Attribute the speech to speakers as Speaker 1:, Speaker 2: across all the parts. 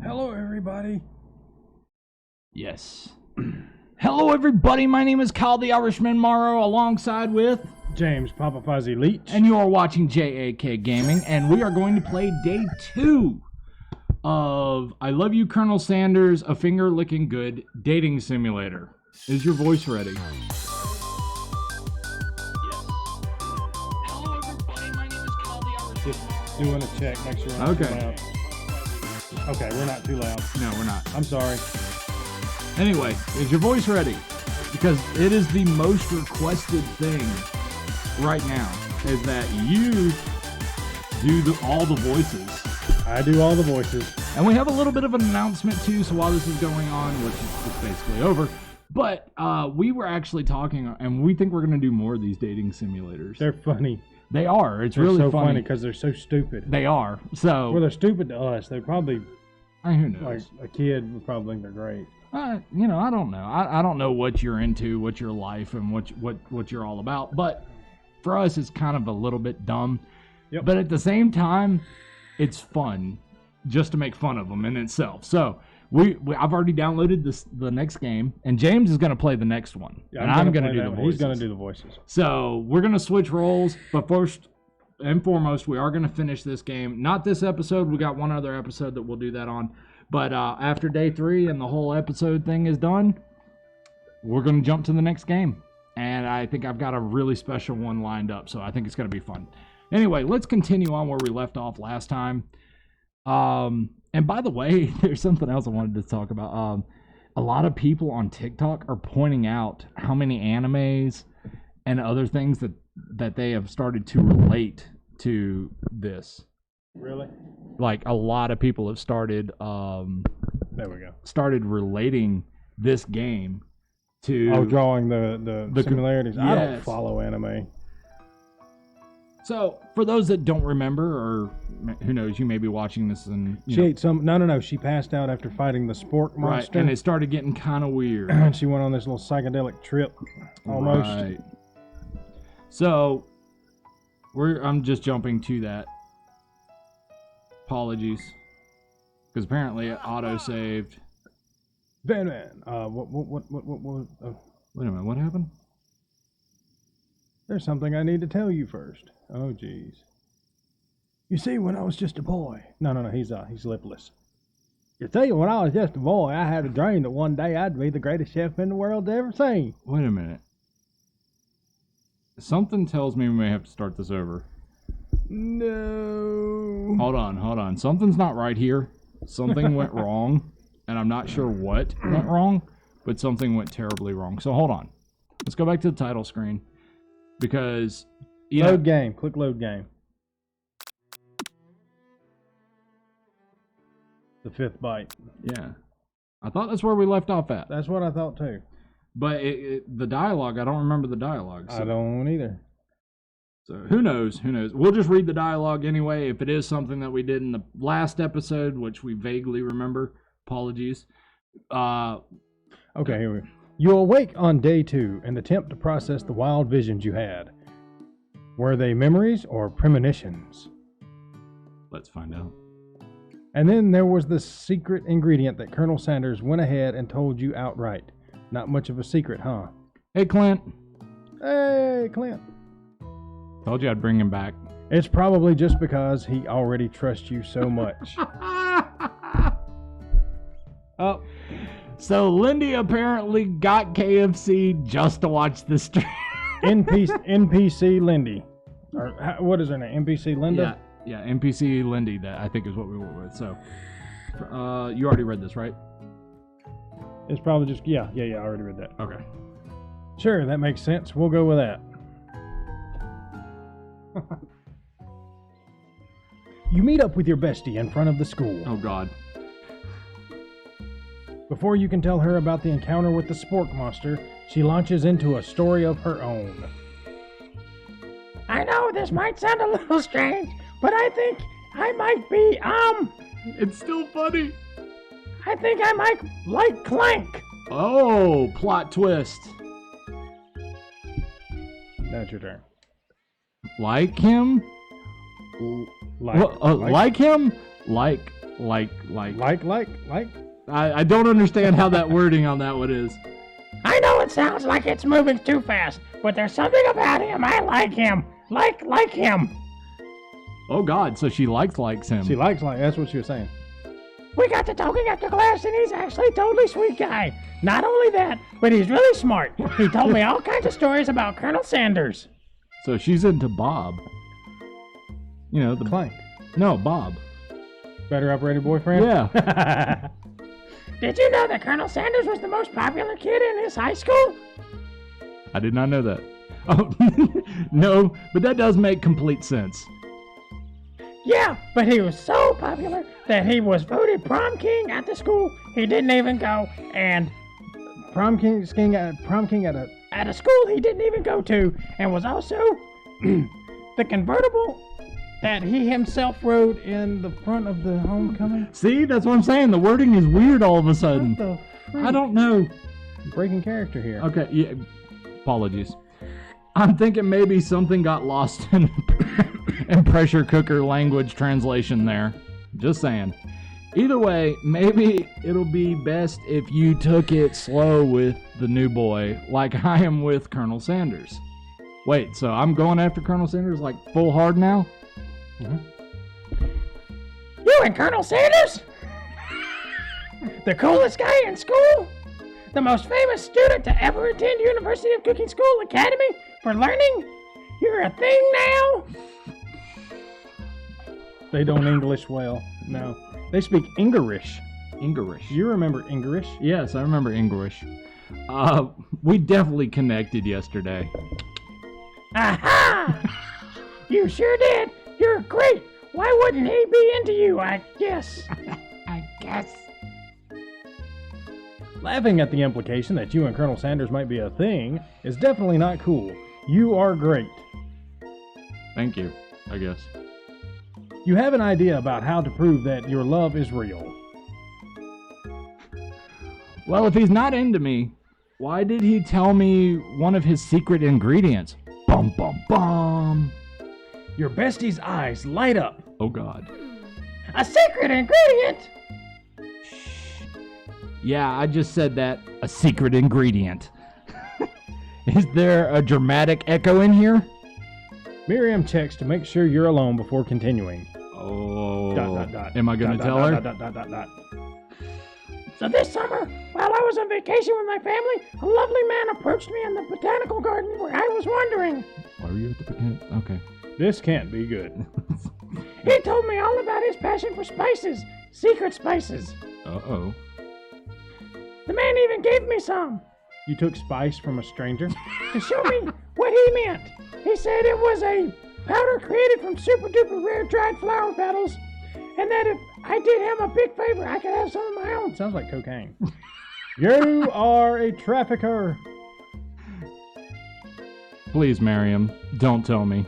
Speaker 1: Hello, everybody.
Speaker 2: Yes. Hello, everybody. My name is Kyle the Irishman Morrow, alongside with
Speaker 1: James Papa Fuzzy Leach.
Speaker 2: And you are watching JAK Gaming, and we are going to play day 2 of I Love You, Colonel Sanders, A Finger Licking Good Dating Simulator. Is your voice ready? Yes. Hello, everybody. My name is Kyle the Irishman.
Speaker 1: Just doing a check, make sure we're not too loud. Okay, we're not too loud.
Speaker 2: No, we're not.
Speaker 1: I'm sorry.
Speaker 2: Anyway, is your voice ready? Because it is the most requested thing right now, is that you do all the voices.
Speaker 1: I do all the voices.
Speaker 2: And we have a little bit of an announcement too, so while this is going on, which is basically over, but we were actually talking, and we think we're going to do more of these dating simulators.
Speaker 1: They're funny.
Speaker 2: They are. It's
Speaker 1: They're
Speaker 2: really
Speaker 1: so
Speaker 2: funny
Speaker 1: because they're so stupid.
Speaker 2: They are. So
Speaker 1: well, they're stupid to us. They probably,
Speaker 2: who knows?
Speaker 1: like a kid would probably think they're great.
Speaker 2: I don't know. I don't know what you're into, what your life, and what you're all about. But for us, it's kind of a little bit dumb.
Speaker 1: Yep.
Speaker 2: But at the same time, it's fun just to make fun of them in itself. So I've already downloaded the next game, and James is going to play the next one.
Speaker 1: Yeah,
Speaker 2: and I'm going to
Speaker 1: play
Speaker 2: do the
Speaker 1: one.
Speaker 2: voices.
Speaker 1: He's going to do the voices.
Speaker 2: So we're going to switch roles. But first and foremost, we are going to finish this game. Not this episode. We got one other episode that we'll do that on. But after day 3 and the whole episode thing is done, we're going to jump to the next game. And I think I've got a really special one lined up, so I think it's going to be fun. Anyway, let's continue on where we left off last time. And by the way, there's something else I wanted to talk about. A lot of people on TikTok are pointing out how many animes and other things that they have started to relate to this.
Speaker 1: Really?
Speaker 2: Like a lot of people have started
Speaker 1: There we go.
Speaker 2: started relating this game to
Speaker 1: drawing the similarities.
Speaker 2: Yes.
Speaker 1: I don't follow anime.
Speaker 2: So for those that don't remember, or who knows, you may be watching this and
Speaker 1: She ate some. No. She passed out after fighting the spork monster.
Speaker 2: right, and it started getting kind of weird.
Speaker 1: And she went on this little psychedelic trip, almost.
Speaker 2: Right. So I'm just jumping to that. Apologies, because apparently it auto saved.
Speaker 1: Batman. What?
Speaker 2: Wait a minute, what happened?
Speaker 1: There's something I need to tell you first. Oh, jeez. You see, when I was just a boy. No. He's lipless. You see, when I was just a boy, I had a dream that one day I'd be the greatest chef in the world ever seen.
Speaker 2: Wait a minute. Something tells me we may have to start this over.
Speaker 1: No.
Speaker 2: Hold on. Something's not right here. Something went wrong, and I'm not sure what went wrong, but something went terribly wrong. So hold on. Let's go back to the title screen, because
Speaker 1: Load game. Click load game. The 5th byte.
Speaker 2: Yeah, I thought that's where we left off at.
Speaker 1: That's what I thought too.
Speaker 2: But the dialogue, I don't remember the dialogue. So.
Speaker 1: I don't either.
Speaker 2: So who knows? We'll just read the dialogue anyway. If it is something that we did in the last episode, which we vaguely remember, apologies.
Speaker 1: Okay, here we go. You awake on day 2 and attempt to process the wild visions you had. Were they memories or premonitions?
Speaker 2: Let's find out.
Speaker 1: And then there was the secret ingredient that Colonel Sanders went ahead and told you outright. Not much of a secret, huh?
Speaker 2: Hey, Clint.
Speaker 1: Hey, Clint.
Speaker 2: Told you I'd bring him back.
Speaker 1: It's probably just because he already trusts you so much. Oh.
Speaker 2: So Lindy apparently got KFC just to watch the stream.
Speaker 1: NPC Lindy. Or what is her name? NPC Linda?
Speaker 2: Yeah, NPC Lindy, that I think is what we went with. So, you already read this, right?
Speaker 1: It's probably just, yeah, I already read that.
Speaker 2: Okay.
Speaker 1: Sure, that makes sense. We'll go with that. You meet up with your bestie in front of the school.
Speaker 2: Oh, God.
Speaker 1: Before you can tell her about the encounter with the spork monster, she launches into a story of her own. I know this might sound a little strange, but I think I might be,
Speaker 2: It's still funny.
Speaker 1: I think I might like Clank.
Speaker 2: Oh, plot twist.
Speaker 1: Now it's your turn.
Speaker 2: Like him? Like him? Like
Speaker 1: Like.
Speaker 2: I don't understand how that wording on that one is.
Speaker 3: I know it sounds like it's moving too fast, but there's something about him. I like him. Like him.
Speaker 2: Oh God, so she likes him.
Speaker 1: She likes, that's what she was saying.
Speaker 3: We got to talking after class, and he's actually a totally sweet guy. Not only that, but he's really smart. He told me all kinds of stories about Colonel Sanders.
Speaker 2: So she's into Bob. You know, the
Speaker 1: Clank.
Speaker 2: No, Bob.
Speaker 1: Better operated boyfriend?
Speaker 2: Yeah.
Speaker 3: Did you know that Colonel Sanders was the most popular kid in his high school?
Speaker 2: I did not know that. Oh, no, but that does make complete sense.
Speaker 3: Yeah, but he was so popular that he was voted prom king at the school he didn't even go, and
Speaker 1: Prom king at
Speaker 3: at a school he didn't even go to, and was also the convertible
Speaker 1: that he himself rode in the front of the homecoming.
Speaker 2: See, that's what I'm saying. The wording is weird all of a sudden.
Speaker 1: What the freak?
Speaker 2: I don't know.
Speaker 1: Breaking character here.
Speaker 2: Okay, yeah, apologies. I'm thinking maybe something got lost in pressure cooker language translation there. Just saying. Either way, maybe it'll be best if you took it slow with the new boy, like I am with Colonel Sanders. Wait, so I'm going after Colonel Sanders like full hard now?
Speaker 1: Mm-hmm.
Speaker 3: You and Colonel Sanders? The coolest guy in school? The most famous student to ever attend University of Cooking School Academy for learning? You're a thing now?
Speaker 1: They don't English well. No. They speak English.
Speaker 2: English.
Speaker 1: You remember English?
Speaker 2: Yes, I remember English. We definitely connected yesterday.
Speaker 3: Aha! You sure did. You're great. Why wouldn't he be into you, I guess? I guess.
Speaker 1: Laughing at the implication that you and Colonel Sanders might be a thing is definitely not cool. You are great.
Speaker 2: Thank you, I guess.
Speaker 1: You have an idea about how to prove that your love is real.
Speaker 2: Well, if he's not into me, why did he tell me one of his secret ingredients? Bum, bum, bum.
Speaker 1: Your bestie's eyes light up.
Speaker 2: Oh, God.
Speaker 3: A secret ingredient?
Speaker 2: Yeah, I just said that. A secret ingredient. Is there a dramatic echo in here?
Speaker 1: Miriam checks to make sure you're alone before continuing.
Speaker 2: Oh. ...
Speaker 1: Am
Speaker 2: I going to tell her?
Speaker 3: So this summer, while I was on vacation with my family, a lovely man approached me in the botanical garden where I was wandering.
Speaker 2: Why were you at the botanical? Okay.
Speaker 1: This can't be good.
Speaker 3: He told me all about his passion for spices, secret spices.
Speaker 2: Uh-oh.
Speaker 3: The man even gave me some.
Speaker 1: You took spice from a stranger?
Speaker 3: To show me what he meant. He said it was a powder created from super duper rare dried flower petals, and that if I did him a big favor, I could have some of my own.
Speaker 1: Sounds like cocaine. You are a trafficker.
Speaker 2: Please, Miriam, don't tell me.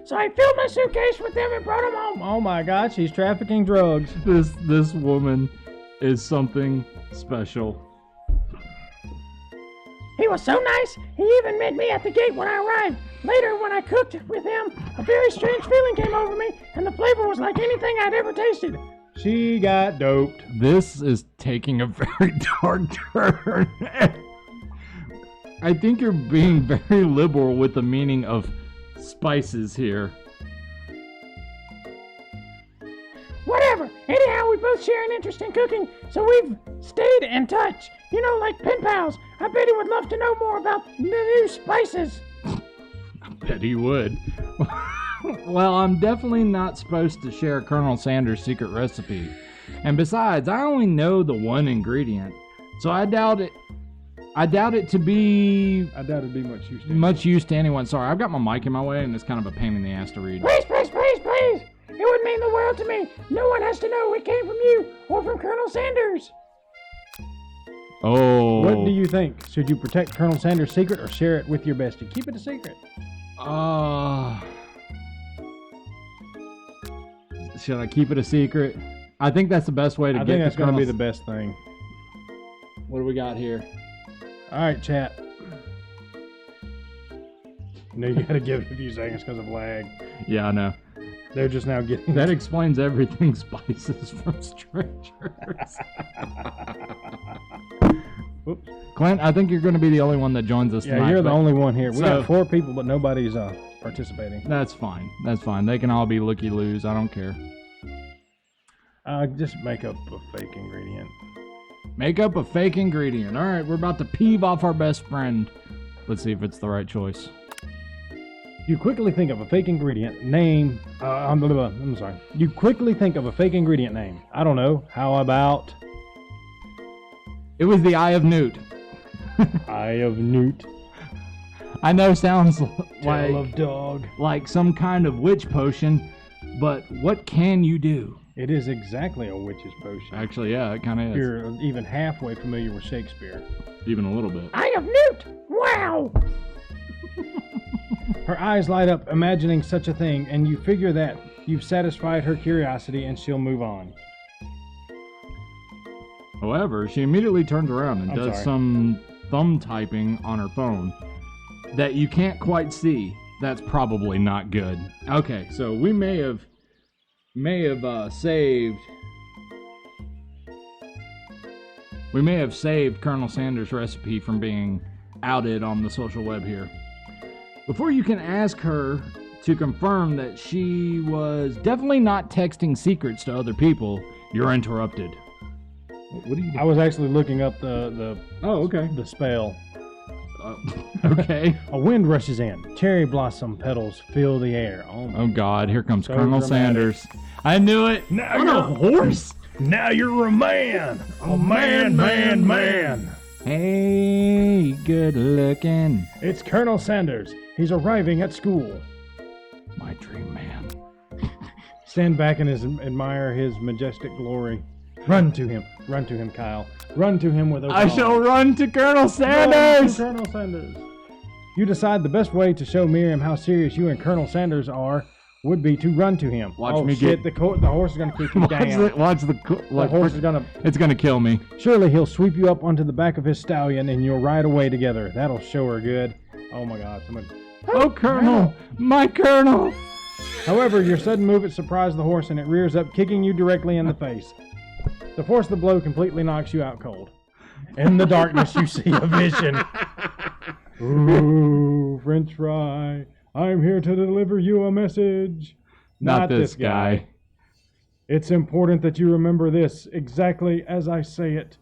Speaker 3: So I filled my suitcase with them and brought them home.
Speaker 1: Oh my God, she's trafficking drugs.
Speaker 2: This woman is something special.
Speaker 3: He was so nice, he even met me at the gate when I arrived. Later, when I cooked with him, a very strange feeling came over me, and the flavor was like anything I'd ever tasted.
Speaker 1: She got doped.
Speaker 2: This is taking a very dark turn. I think you're being very liberal with the meaning of spices here.
Speaker 3: Whatever. Anyhow, we both share an interest in cooking, so we've stayed in touch. You know, like pen pals. I bet he would love to know more about the new spices.
Speaker 2: I bet he would. Well, I'm definitely not supposed to share Colonel Sanders' secret recipe. And besides, I only know the one ingredient. So I doubt it to be much use to anyone. Sorry, I've got my mic in my way and it's kind of a pain in the ass to read.
Speaker 3: Please, please, please, please. It would mean the world to me. No one has to know it came from you or from Colonel Sanders.
Speaker 2: Oh.
Speaker 1: What do you think? Should you protect Colonel Sanders' secret or share it with your bestie? Keep it a secret.
Speaker 2: Should I keep it a secret? I think that's the best way to get.
Speaker 1: I think that's going to be the best thing.
Speaker 2: What do we got here?
Speaker 1: All right, chat. You know you got to give it a few seconds because of lag.
Speaker 2: Yeah, I know.
Speaker 1: They're just now getting
Speaker 2: That explains everything. Spices from strangers.
Speaker 1: Whoops.
Speaker 2: Clint, I think you're going to be the only one that joins us
Speaker 1: Yeah,
Speaker 2: tonight.
Speaker 1: you're the only one here. We
Speaker 2: So-
Speaker 1: got 4 people, but nobody's participating.
Speaker 2: That's fine. That's fine. They can all be looky-loos. I don't care.
Speaker 1: Just make up a fake ingredient.
Speaker 2: Make up a fake ingredient. All right, we're about to peeve off our best friend. Let's see if it's the right choice.
Speaker 1: You quickly think of a fake ingredient name. I'm sorry. You quickly think of a fake ingredient name. I don't know. How about
Speaker 2: It was the Eye of Newt.
Speaker 1: Eye of Newt?
Speaker 2: I know sounds
Speaker 1: Tail of dog.
Speaker 2: like some kind of witch potion, but what can you do?
Speaker 1: It is exactly a witch's potion.
Speaker 2: Actually, yeah, it kind of is.
Speaker 1: You're even halfway familiar with Shakespeare.
Speaker 2: Even a little bit.
Speaker 3: Eye of Newt! Wow!
Speaker 1: Her eyes light up, imagining such a thing, and you figure that you've satisfied her curiosity and she'll move on.
Speaker 2: However, she immediately turns around and does
Speaker 1: sorry.
Speaker 2: some thumb typing on her phone that you can't quite see. That's probably not good. Okay, so we may have saved. We may have saved Colonel Sanders' recipe from being outed on the social web here. Before you can ask her to confirm that she was definitely not texting secrets to other people, you're interrupted. What are you doing?
Speaker 1: I was actually looking up the
Speaker 2: Oh, okay.
Speaker 1: spell.
Speaker 2: Okay.
Speaker 1: A wind rushes in. Cherry blossom petals fill the air. Oh my
Speaker 2: Oh God, here comes
Speaker 1: So
Speaker 2: Colonel
Speaker 1: dramatic.
Speaker 2: Sanders. I knew it.
Speaker 1: Now
Speaker 2: On
Speaker 1: you're
Speaker 2: a horse.
Speaker 1: Now you're a man. A man.
Speaker 2: Hey, good looking.
Speaker 1: It's Colonel Sanders. He's arriving at school.
Speaker 2: My dream man.
Speaker 1: Stand back and admire his majestic glory. Run to him, Kyle. Run to him with open
Speaker 2: I
Speaker 1: arms.
Speaker 2: shall run to Colonel
Speaker 1: Run
Speaker 2: Sanders.
Speaker 1: to Colonel Sanders. You decide the best way to show Miriam how serious you and Colonel Sanders are would be to run to him.
Speaker 2: Watch
Speaker 1: oh
Speaker 2: me
Speaker 1: shit!
Speaker 2: get-
Speaker 1: The horse is gonna kick you down. The horse is gonna.
Speaker 2: It's gonna kill me.
Speaker 1: Surely he'll sweep you up onto the back of his stallion, and you'll ride away together. That'll show her good. Oh my God! Somebody.
Speaker 2: Oh, Colonel, my Colonel.
Speaker 1: However, your sudden move surprised the horse, and it rears up, kicking you directly in the face. The force of the blow completely knocks you out cold. In the darkness, you see a vision. Ooh, French fry. I'm here to deliver you a message.
Speaker 2: Not this guy.
Speaker 1: It's important that you remember this exactly as I say it.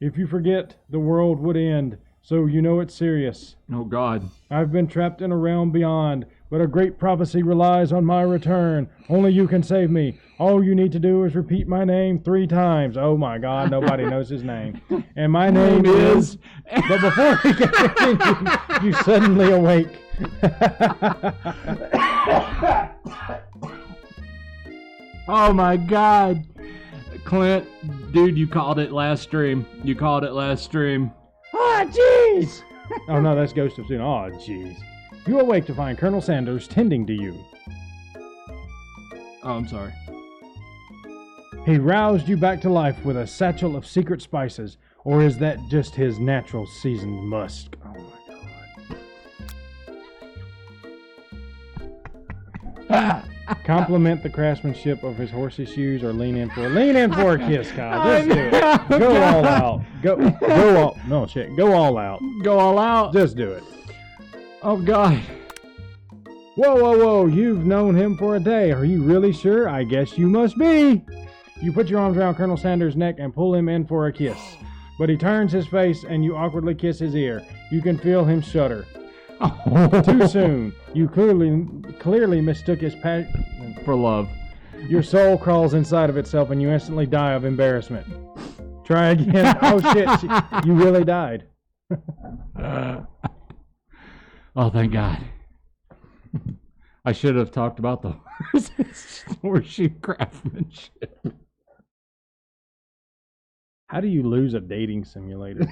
Speaker 1: If you forget, the world would end, so you know it's serious.
Speaker 2: Oh God.
Speaker 1: I've been trapped in a realm beyond, but a great prophecy relies on my return. Only you can save me. All you need to do is repeat my name 3 times. Oh my God, nobody knows his name. And my name is... But before he can continue, you suddenly awake.
Speaker 2: Oh my God. Clint, dude, you called it last stream.
Speaker 3: Ah, jeez!
Speaker 1: Oh no, that's Ghost of Soon. Oh jeez. You awake to find Colonel Sanders tending to you.
Speaker 2: Oh, I'm sorry.
Speaker 1: He roused you back to life with a satchel of secret spices, or is that just his natural seasoned musk? Oh my God. Compliment the craftsmanship of his horsey shoes, or lean in for a kiss, Kyle. Just do it. Go all out. Go all. No shit. Go all out.
Speaker 2: Go all out.
Speaker 1: Just do it.
Speaker 2: Oh God.
Speaker 1: Whoa. You've known him for a day. Are you really sure? I guess you must be. You put your arms around Colonel Sanders' neck and pull him in for a kiss. But he turns his face and you awkwardly kiss his ear. You can feel him shudder. Too soon. You clearly mistook his passion
Speaker 2: For love.
Speaker 1: Your soul crawls inside of itself and you instantly die of embarrassment. Try again. Oh shit, you really died.
Speaker 2: Oh, thank God. I should have talked about the horseshoe craftsmanship.
Speaker 1: How do you lose a dating simulator?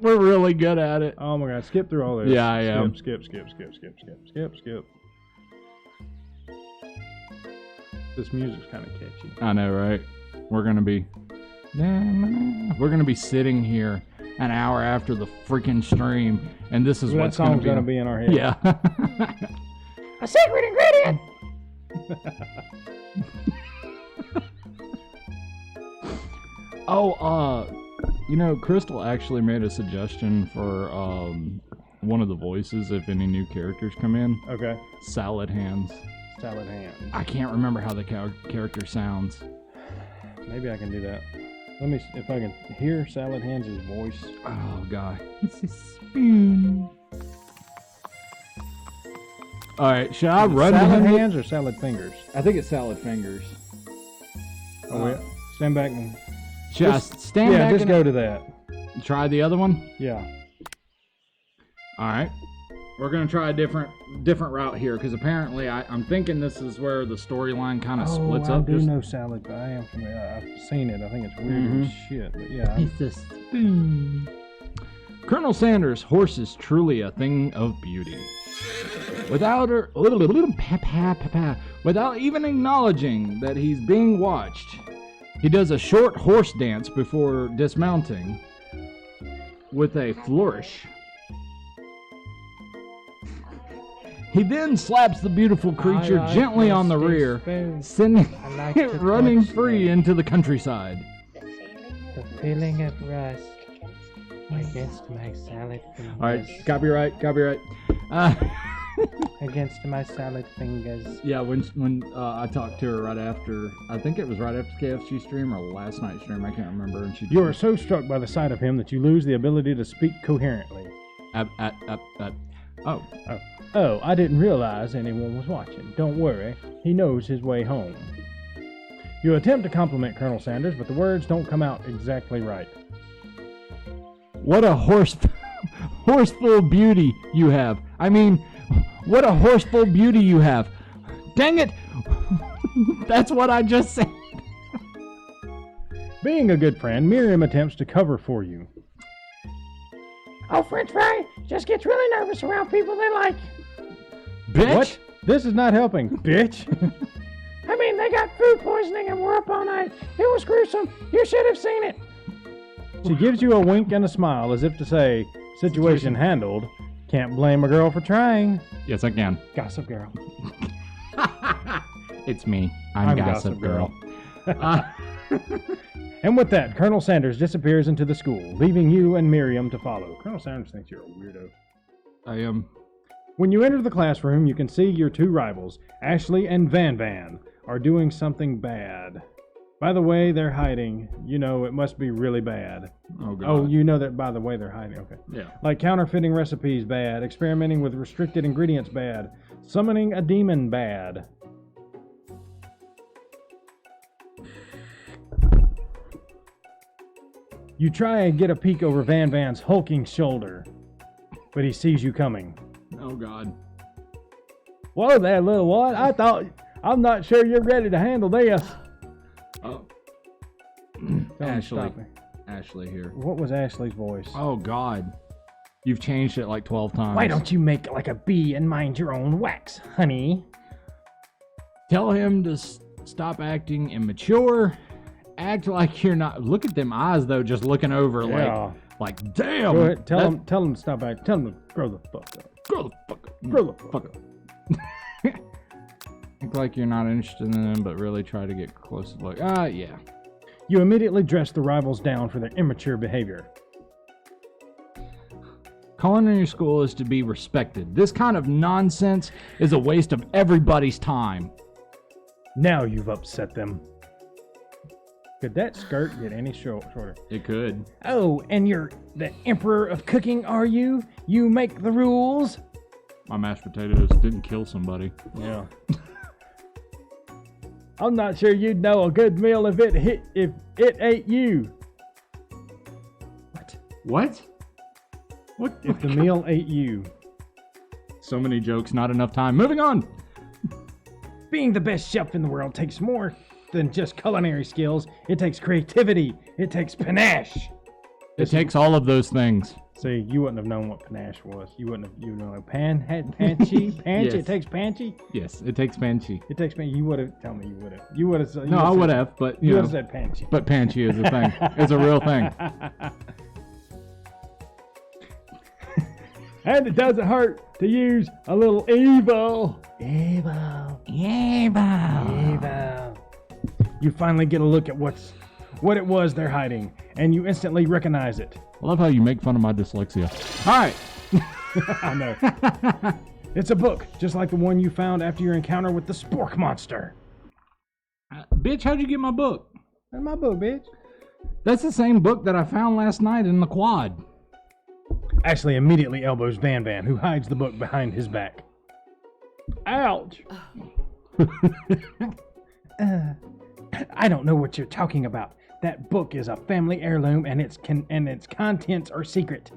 Speaker 2: We're really good at it.
Speaker 1: Oh my God, skip through all this.
Speaker 2: Yeah, I am.
Speaker 1: Skip. This music's kind of catchy.
Speaker 2: I know, right? We're gonna be sitting here an hour after the freaking stream, and this is
Speaker 1: That
Speaker 2: what's
Speaker 1: song's
Speaker 2: gonna
Speaker 1: be in our head.
Speaker 2: Yeah.
Speaker 3: A secret ingredient!
Speaker 2: Crystal actually made a suggestion for one of the voices if any new characters come in.
Speaker 1: Okay.
Speaker 2: Salad Hands.
Speaker 1: Salad Hands.
Speaker 2: I can't remember how the character sounds.
Speaker 1: Maybe I can do that. Let me see if I can hear Salad Hands' voice.
Speaker 2: Oh, God. It's a spoon. All right, should I run to
Speaker 1: Salad
Speaker 2: him?
Speaker 1: Hands or Salad Fingers?
Speaker 2: I think it's Salad Fingers.
Speaker 1: Oh, yeah. Stand back and...
Speaker 2: Should I stand back?
Speaker 1: Yeah, just
Speaker 2: and
Speaker 1: go to that.
Speaker 2: try the other one?
Speaker 1: Yeah.
Speaker 2: All right. We're going to try a different route here because apparently I'm thinking this is where the storyline kind of splits up.
Speaker 1: I do know Salad, but I am familiar. I've seen it. I think it's weird as shit, but yeah.
Speaker 2: It's a spoon. Colonel Sanders' horse is truly a thing of beauty. Without even acknowledging that he's being watched, he does a short horse dance before dismounting with a flourish. He then slaps the beautiful creature gently on the rear, sending it running free into the countryside.
Speaker 3: The feeling of rust against my salad fingers.
Speaker 2: All right, copyright.
Speaker 3: Against my salad fingers.
Speaker 2: Yeah, when I talked to her right after, I think it was right after KFC stream or last night's stream, I can't remember. And she
Speaker 1: You are so struck by the sight of him that you lose the ability to speak coherently. Oh, I didn't realize anyone was watching. Don't worry, he knows his way home. You attempt to compliment Colonel Sanders, but the words don't come out exactly right.
Speaker 2: What a horseful beauty you have. I mean, what a horseful beauty you have. Dang it! That's what I just said.
Speaker 1: Being a good friend, Miriam attempts to cover for you.
Speaker 3: Oh, French fry just gets really nervous around people they like.
Speaker 2: Bitch!
Speaker 1: What? This is not helping, bitch.
Speaker 3: I mean, they got food poisoning and we're up all night. It was gruesome. You should have seen it.
Speaker 1: She gives you a wink and a smile as if to say, situation handled. Can't blame a girl for trying.
Speaker 2: Yes, I can.
Speaker 1: Gossip girl.
Speaker 2: It's me. I'm Gossip Girl.
Speaker 1: And with that, Colonel Sanders disappears into the school, leaving you and Miriam to follow. Colonel Sanders thinks you're a weirdo.
Speaker 2: I am.
Speaker 1: When you enter the classroom, you can see your two rivals, Ashley and Van Van, are doing something bad. By the way, they're hiding. You know, it must be really bad.
Speaker 2: Oh, God.
Speaker 1: Oh, you know that by the way they're hiding. Okay.
Speaker 2: Yeah.
Speaker 1: Like counterfeiting recipes, bad. Experimenting with restricted ingredients, bad. Summoning a demon, bad. You try and get a peek over Van Van's hulking shoulder, but he sees you coming.
Speaker 2: Oh, God.
Speaker 1: Whoa there, little one. I'm not sure you're ready to handle this.
Speaker 2: Oh.
Speaker 1: Tell him to stop me.
Speaker 2: Ashley here.
Speaker 1: What was Ashley's voice?
Speaker 2: Oh, God. You've changed it like 12 times.
Speaker 3: Why don't you make like a bee and mind your own wax, honey?
Speaker 2: Tell him to stop acting immature. Act like you're not. Look at them eyes, though, just looking over like damn.
Speaker 1: Go ahead. Tell him to stop acting. Tell him to grow the fuck up.
Speaker 2: Grow the fuck up.
Speaker 1: Grow the fuck up.
Speaker 2: Act like you're not interested in them, but really try to get close to like, yeah.
Speaker 1: You immediately dress the rivals down for their immature behavior.
Speaker 2: Calling in your school is to be respected. This kind of nonsense is a waste of everybody's time.
Speaker 1: Now you've upset them. Could that skirt get any shorter?
Speaker 2: It could.
Speaker 3: Oh, and you're the emperor of cooking, are you? You make the rules?
Speaker 2: My mashed potatoes didn't kill somebody.
Speaker 1: Yeah. I'm not sure you'd know a good meal if it ate you.
Speaker 2: What? What?
Speaker 1: If the meal ate you.
Speaker 2: So many jokes, not enough time. Moving on.
Speaker 3: Being the best chef in the world takes more than just culinary skills. It takes creativity. It takes panache.
Speaker 2: It takes all of those things.
Speaker 1: See, you wouldn't have known what panache was. You wouldn't have, panchy?
Speaker 2: Yes.
Speaker 1: It takes panchy?
Speaker 2: Yes, it takes panchy.
Speaker 1: It takes panchy. You would have, tell me you would have. You would have.
Speaker 2: No, I would have, but
Speaker 1: You
Speaker 2: you
Speaker 1: would
Speaker 2: know.
Speaker 1: have said panchy.
Speaker 2: But panchy is a thing. It's a real thing.
Speaker 1: And it doesn't hurt to use a little evil.
Speaker 3: Evil.
Speaker 1: You finally get a look at what it was they're hiding, and you instantly recognize it.
Speaker 2: I love how you make fun of my dyslexia. All right.
Speaker 1: I know. It's a book, just like the one you found after your encounter with the spork monster.
Speaker 2: Bitch, how'd you get my book?
Speaker 1: That's my book, bitch.
Speaker 2: That's the same book that I found last night in the quad.
Speaker 1: Ashley immediately elbows Van Van, who hides the book behind his back. Ouch! I don't know what you're talking about. That book is a family heirloom, and its contents are secret.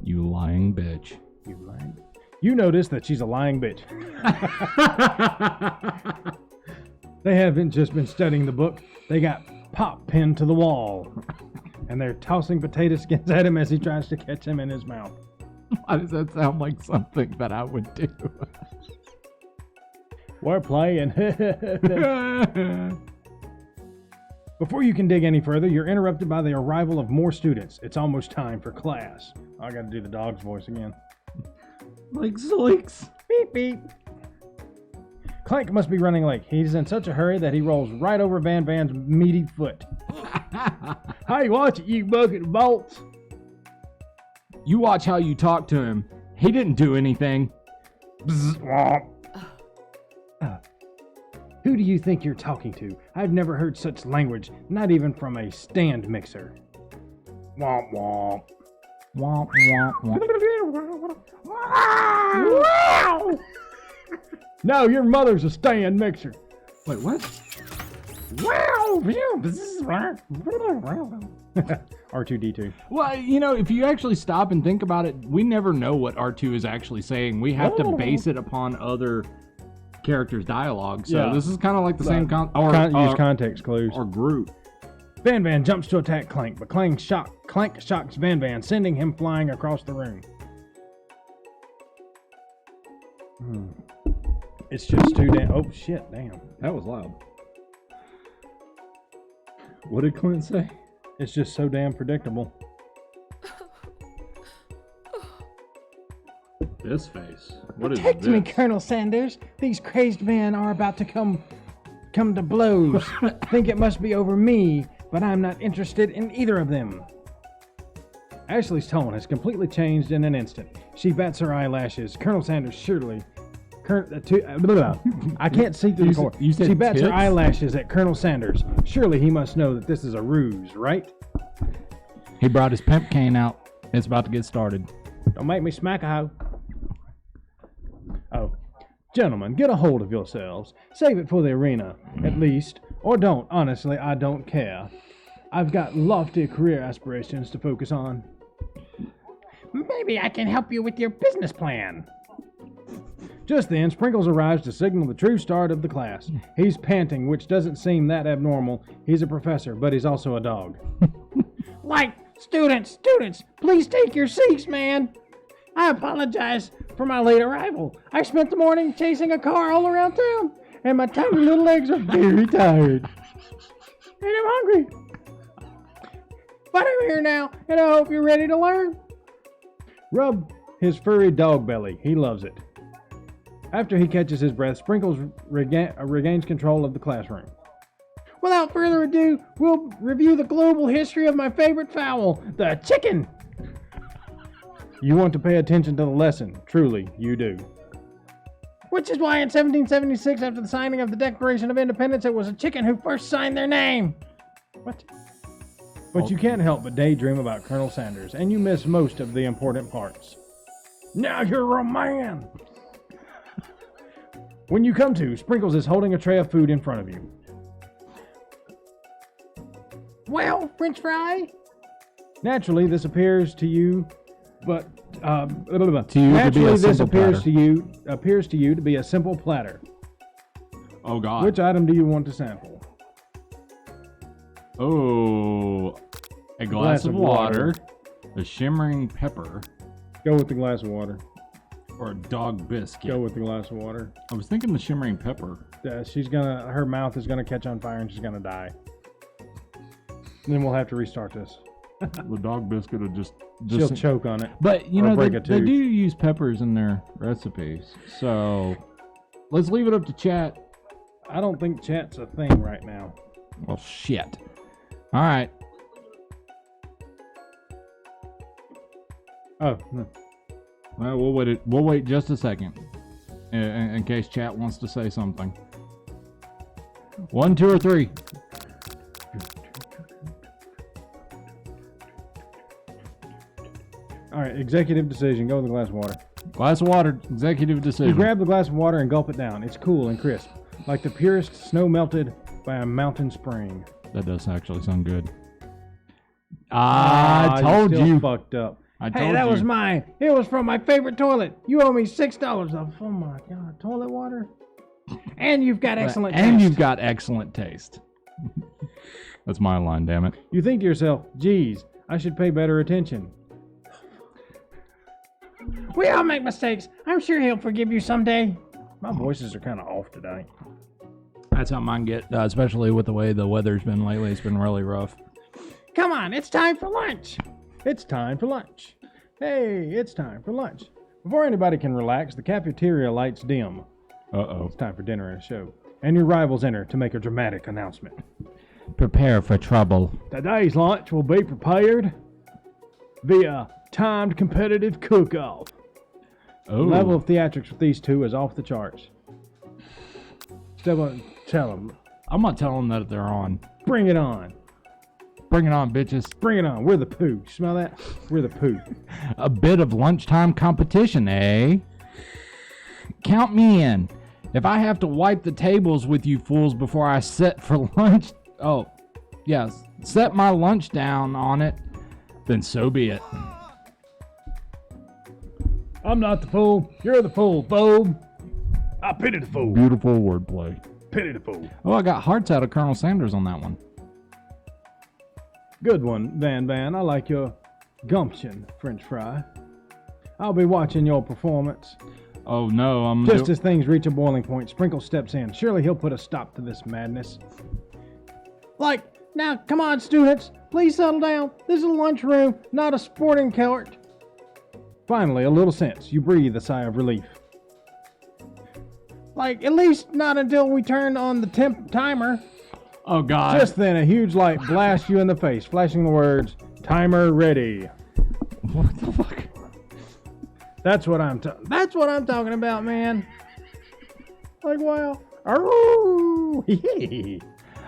Speaker 2: You lying bitch.
Speaker 1: You lying? You notice that she's a lying bitch. They haven't just been studying the book. They got Pop pinned to the wall. And they're tossing potato skins at him as he tries to catch them in his mouth.
Speaker 2: Why does that sound like something that I would do?
Speaker 1: We're playing. Before you can dig any further, you're interrupted by the arrival of more students. It's almost time for class. I gotta do the dog's voice again.
Speaker 2: Like zoinks.
Speaker 1: Beep, beep. Clank must be running late. He's in such a hurry that he rolls right over Van Van's meaty foot. Hey, watch it, you bucket of bolts.
Speaker 2: You watch how you talk to him. He didn't do anything.
Speaker 1: Who do you think you're talking to? I've never heard such language, not even from a stand mixer. Womp womp.
Speaker 2: Womp, womp, womp.
Speaker 1: Wow! No, your mother's a stand mixer.
Speaker 2: Wait, what?
Speaker 1: Wow! R2D2.
Speaker 2: Well, you know, if you actually stop and think about it, we never know what R2 is actually saying. We have to base it upon other characters' dialogue. So
Speaker 1: Yeah.
Speaker 2: this is kind of like the same
Speaker 1: Use context clues.
Speaker 2: or Groot.
Speaker 1: Van Van jumps to attack Clank, but Clank shocks Van Van, sending him flying across the room. It's just too damn... Oh, shit, damn.
Speaker 2: That was loud. What did Clint say?
Speaker 1: It's just so damn predictable.
Speaker 2: This face. What is
Speaker 3: Protect
Speaker 2: this?
Speaker 3: me, Colonel Sanders. These crazed men are about to come to blows. Think it must be over me, but I'm not interested in either of them.
Speaker 1: Ashley's tone has completely changed in an instant. She bats her eyelashes. Colonel Sanders surely... I can't see through the floor.
Speaker 2: You said
Speaker 1: She bats
Speaker 2: tits?
Speaker 1: her eyelashes at Colonel Sanders. Surely he must know that this is a ruse, right?
Speaker 2: He brought his pimp cane out. It's about to get started.
Speaker 1: Don't make me smack a hoe. Oh. Gentlemen, get a hold of yourselves. Save it for the arena, at least. Or don't. Honestly, I don't care. I've got lofty career aspirations to focus on.
Speaker 3: Maybe I can help you with your business plan.
Speaker 1: Just then, Sprinkles arrives to signal the true start of the class. He's panting, which doesn't seem that abnormal. He's a professor, but he's also a dog.
Speaker 3: Like, students, please take your seats, man. I apologize for my late arrival. I spent the morning chasing a car all around town, and my tiny little legs are very tired. And I'm hungry. But I'm here now, and I hope you're ready to learn.
Speaker 1: Rub his furry dog belly. He loves it. After he catches his breath, Sprinkles regains control of the classroom.
Speaker 3: Without further ado, we'll review the global history of my favorite fowl, the chicken.
Speaker 1: You want to pay attention to the lesson. Truly, you do.
Speaker 3: Which is why in 1776, after the signing of the Declaration of Independence, it was a chicken who first signed their name. What?
Speaker 1: But you can't help but daydream about Colonel Sanders, and you miss most of the important parts. Now you're a man! When you come to, Sprinkles is holding a tray of food in front of you.
Speaker 3: Well, French fry?
Speaker 1: Naturally, this appears to you, but
Speaker 2: Naturally,
Speaker 1: this appears to you to be a simple platter.
Speaker 2: Oh God.
Speaker 1: Which item do you want to sample?
Speaker 2: Oh, a glass of water, a shimmering pepper,
Speaker 1: Go with the glass of water.
Speaker 2: or a dog biscuit.
Speaker 1: Go with the glass of water.
Speaker 2: I was thinking the shimmering pepper.
Speaker 1: Her mouth is gonna catch on fire and she's gonna die. Then we'll have to restart this.
Speaker 2: The dog biscuit would just
Speaker 1: She'll choke on it.
Speaker 2: But you
Speaker 1: or
Speaker 2: know
Speaker 1: break
Speaker 2: they
Speaker 1: a tooth.
Speaker 2: do use peppers in their recipes, so let's leave it up to chat.
Speaker 1: I don't think chat's a thing right now.
Speaker 2: Well, shit. All right.
Speaker 1: Oh, no.
Speaker 2: Well, we'll wait just a second in case chat wants to say something. 1, 2, or 3.
Speaker 1: All right, executive decision. Go with the glass of water.
Speaker 2: Glass of water. Executive decision.
Speaker 1: You grab the glass of water and gulp it down. It's cool and crisp, like the purest snow melted by a mountain spring.
Speaker 2: That does actually sound good. I told
Speaker 1: you're still
Speaker 2: you.
Speaker 1: Fucked up.
Speaker 2: I told
Speaker 1: Hey, that
Speaker 2: you.
Speaker 1: was mine. It was from my favorite toilet. You owe me $6 of. Oh my god, toilet water. And you've got excellent taste.
Speaker 2: And you've got excellent taste. That's my line, damn it.
Speaker 1: You think to yourself, geez, I should pay better attention.
Speaker 3: We all make mistakes. I'm sure he'll forgive you someday.
Speaker 1: My voices are kind of off today.
Speaker 2: That's how mine get, especially with the way the weather's been lately. It's been really rough.
Speaker 3: Come on, it's time for lunch.
Speaker 1: It's time for lunch. Hey, it's time for lunch. Before anybody can relax, the cafeteria lights dim.
Speaker 2: Uh-oh.
Speaker 1: It's time for dinner and a show. And your rivals enter to make a dramatic announcement.
Speaker 2: Prepare for trouble.
Speaker 1: Today's lunch will be prepared via timed competitive cook-off.
Speaker 2: Oh.
Speaker 1: The level of theatrics with these two is off the charts. Step up and tell them,
Speaker 2: I'm not telling them that they're on.
Speaker 1: bring it on.
Speaker 2: Bring it on, bitches.
Speaker 1: Bring it on. We're the poo. Smell that? We're the poo.
Speaker 2: A bit of lunchtime competition, eh? Count me in. If I have to wipe the tables with you fools before I set for lunch, yes, set my lunch down on it, then so be it.
Speaker 1: I'm not the fool. You're the fool, Phobe. I pity the fool.
Speaker 2: Beautiful wordplay.
Speaker 1: Pity the fool.
Speaker 2: Oh, I got hearts out of Colonel Sanders on that one.
Speaker 1: Good one, Van Van. I like your gumption, French fry. I'll be watching your performance.
Speaker 2: Oh no, I'm
Speaker 1: Just as things reach a boiling point, Sprinkle steps in. Surely he'll put a stop to this madness.
Speaker 3: Like, now, come on, students. Please settle down. This is a lunchroom, not a sporting court.
Speaker 1: Finally, a little sense. You breathe a sigh of relief.
Speaker 3: Like, at least not until we turn on the timer.
Speaker 2: Oh god.
Speaker 1: Just then, a huge light blasts you in the face, flashing the words, "Timer ready."
Speaker 2: What the fuck?
Speaker 1: That's what I'm talking about, man. Like, wow. Arroo!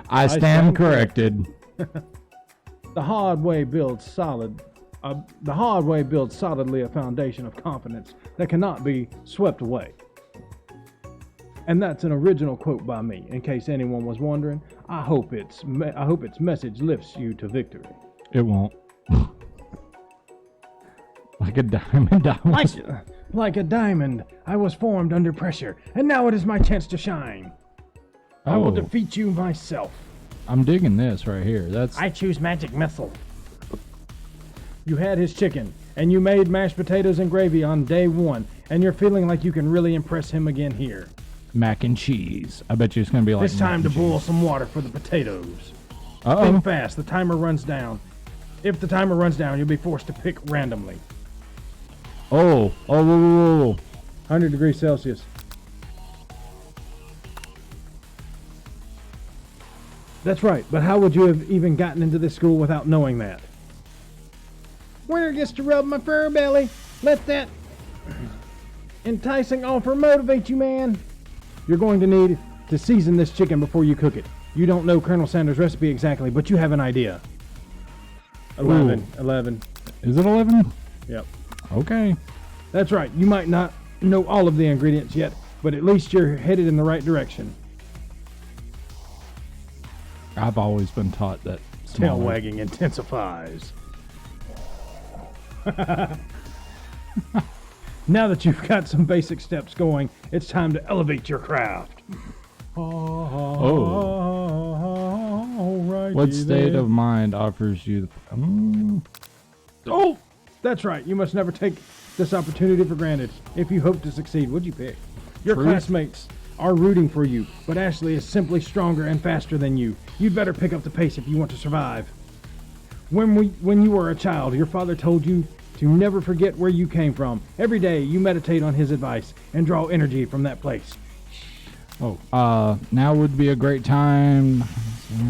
Speaker 2: I stand corrected.
Speaker 1: The hard way builds solidly a foundation of confidence that cannot be swept away. And that's an original quote by me. In case anyone was wondering, I hope its message lifts you to victory.
Speaker 2: It won't. Like a diamond.
Speaker 1: Like a diamond, I was formed under pressure, and now it is my chance to shine. I will defeat you myself.
Speaker 2: I'm digging this right here.
Speaker 3: I choose magic missile.
Speaker 1: You had his chicken, and you made mashed potatoes and gravy on day one, and you're feeling like you can really impress him again here.
Speaker 2: mac and cheese. I bet you it's gonna be like.
Speaker 1: It's time to boil some water for the potatoes.
Speaker 2: Uh-oh.
Speaker 1: Think fast. The timer runs down. If the timer runs down, you'll be forced to pick randomly.
Speaker 2: Whoa.
Speaker 1: 100 degrees Celsius. That's right, but how would you have even gotten into this school without knowing that?
Speaker 3: Winter gets to rub my fur belly. Let that enticing offer motivate you, man.
Speaker 1: You're going to need to season this chicken before you cook it. You don't know Colonel Sanders' recipe exactly, but you have an idea. 11.
Speaker 2: Is it 11?
Speaker 1: Yep.
Speaker 2: Okay.
Speaker 1: That's right. You might not know all of the ingredients yet, but at least you're headed in the right direction.
Speaker 2: I've always been taught that.
Speaker 1: Tail wagging intensifies. Now that you've got some basic steps going, it's time to elevate your craft. Alrighty
Speaker 2: What state
Speaker 1: then.
Speaker 2: of mind offers you the...
Speaker 1: Oh, that's right. You must never take this opportunity for granted. If you hope to succeed, what'd you pick? Your
Speaker 2: Truth.
Speaker 1: classmates are rooting for you, but Ashley is simply stronger and faster than you. You'd better pick up the pace if you want to survive. When you were a child, your father told you to never forget where you came from. Every day you meditate on his advice and draw energy from that place.
Speaker 2: Now would be a great time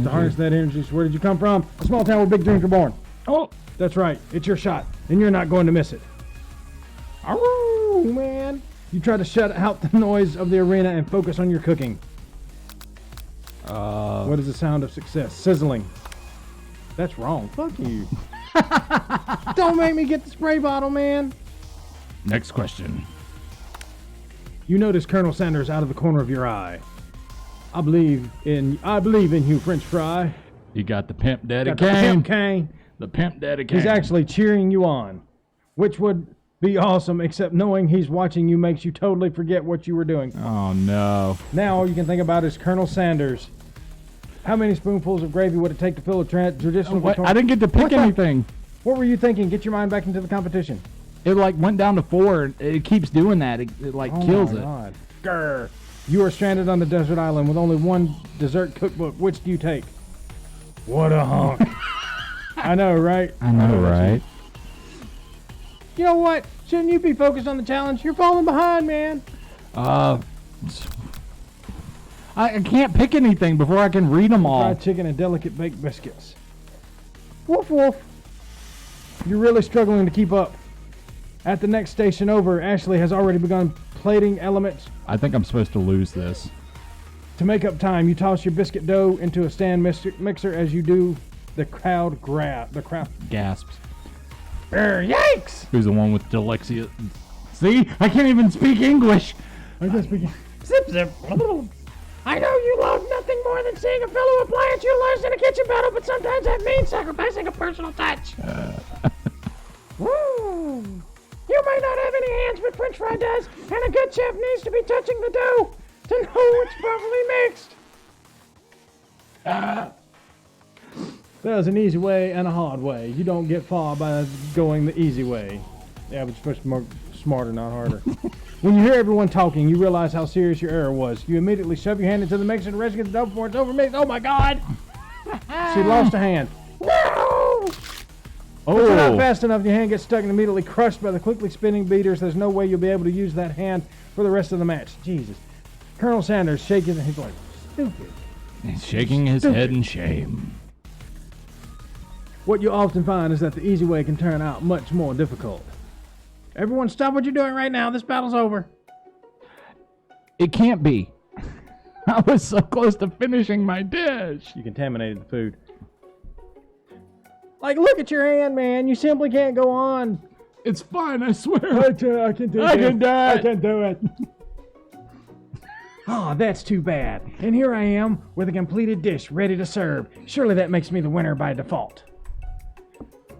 Speaker 1: To harness that energy. So where did you come from? A small town where big dreams are born. Oh, that's right. It's your shot, and you're not going to miss it. Oh, man. You try to shut out the noise of the arena and focus on your cooking. What is the sound of success? Sizzling. That's wrong. Fuck you. Don't make me get the spray bottle, man.
Speaker 2: Next question.
Speaker 1: You notice Colonel Sanders out of the corner of your eye. I believe in you, French fry.
Speaker 2: You got the pimp daddy
Speaker 1: Got the
Speaker 2: cane.
Speaker 1: pimp cane.
Speaker 2: The pimp daddy cane.
Speaker 1: He's actually cheering you on, which would be awesome, except knowing he's watching you makes you totally forget what you were doing.
Speaker 2: Oh, no.
Speaker 1: Now all you can think about is Colonel Sanders. How many spoonfuls of gravy would it take to fill a traditional
Speaker 2: What?
Speaker 1: Victorian...
Speaker 2: I didn't get to pick anything.
Speaker 1: What were you thinking? Get your mind back into the competition.
Speaker 2: It like went down to 4. It keeps doing that. It kills
Speaker 1: my
Speaker 2: it.
Speaker 1: God. Grr. You are stranded on a desert island with only one dessert cookbook. Which do you take? What a hunk. I know, right?
Speaker 2: I know, right?
Speaker 1: You know what? Shouldn't you be focused on the challenge? You're falling behind, man.
Speaker 2: I can't pick anything before I can read them all.
Speaker 1: Fried chicken and delicate baked biscuits. Woof woof. You're really struggling to keep up. At the next station over, Ashley has already begun plating elements.
Speaker 2: I think I'm supposed to lose this.
Speaker 1: To make up time, you toss your biscuit dough into a stand mixer as you do. The crowd
Speaker 2: Gasps.
Speaker 1: Yikes!
Speaker 2: Who's the one with dyslexia? See? I can't even speak English.
Speaker 1: I can speak.
Speaker 3: Zip zip. I know you love nothing more than seeing a fellow appliance you lose in a kitchen battle, but sometimes that means sacrificing a personal touch. Woo! You may not have any hands, but French fry does, and a good chef needs to be touching the dough to know it's properly mixed.
Speaker 1: There's an easy way and a hard way. You don't get far by going the easy way. Yeah, but you're supposed to be more smarter, not harder. When you hear everyone talking, you realize how serious your error was. You immediately shove your hand into the mixer to rescue the dough before it's overmixed. Oh my God! She lost a hand.
Speaker 3: No!
Speaker 1: If you're not fast enough, your hand gets stuck and immediately crushed by the quickly spinning beaters. There's no way you'll be able to use that hand for the rest of the match. Jesus. Colonel Sanders shaking, he's like, stupid.
Speaker 2: He's shaking his head in shame.
Speaker 1: What you often find is that the easy way can turn out much more difficult. Everyone stop what you're doing right now. This battle's over.
Speaker 2: It can't be. I was so close to finishing my dish.
Speaker 1: You contaminated the food. Like, look at your hand, man. You simply can't go on.
Speaker 2: It's fine, I swear.
Speaker 1: I can do it.
Speaker 2: I can do it.
Speaker 1: I can do it. Oh, that's too bad. And here I am with a completed dish ready to serve. Surely that makes me the winner by default.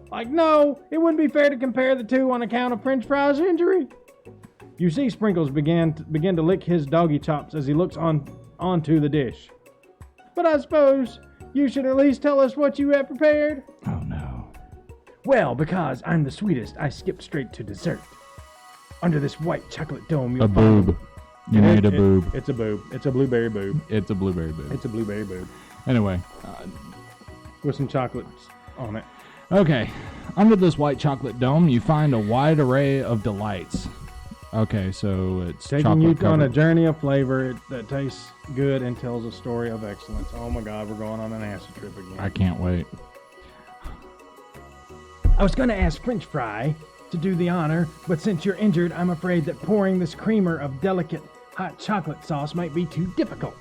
Speaker 1: Like, no, it wouldn't be fair to compare the two on account of French fry's injury. You see Sprinkles begin to lick his doggy chops as he looks onto the dish. But I suppose you should at least tell us what you have prepared.
Speaker 2: Oh, no.
Speaker 1: Well, because I'm the sweetest, I skip straight to dessert. Under this white chocolate dome, you'll
Speaker 2: A boob. You need a boob.
Speaker 1: It's a boob. It's a blueberry boob.
Speaker 2: It's a blueberry boob.
Speaker 1: It's a blueberry boob.
Speaker 2: Anyway.
Speaker 1: With some chocolates on it.
Speaker 2: Okay. Under this white chocolate dome, you find a wide array of delights. Okay, so it's
Speaker 1: Taking you
Speaker 2: chocolate
Speaker 1: on a
Speaker 2: covered.
Speaker 1: journey of flavor that tastes good and tells a story of excellence. Oh my God, we're going on an acid trip again.
Speaker 2: I can't wait.
Speaker 1: I was going to ask French Fry to do the honor, but since you're injured, I'm afraid that pouring this creamer of delicate hot chocolate sauce might be too difficult.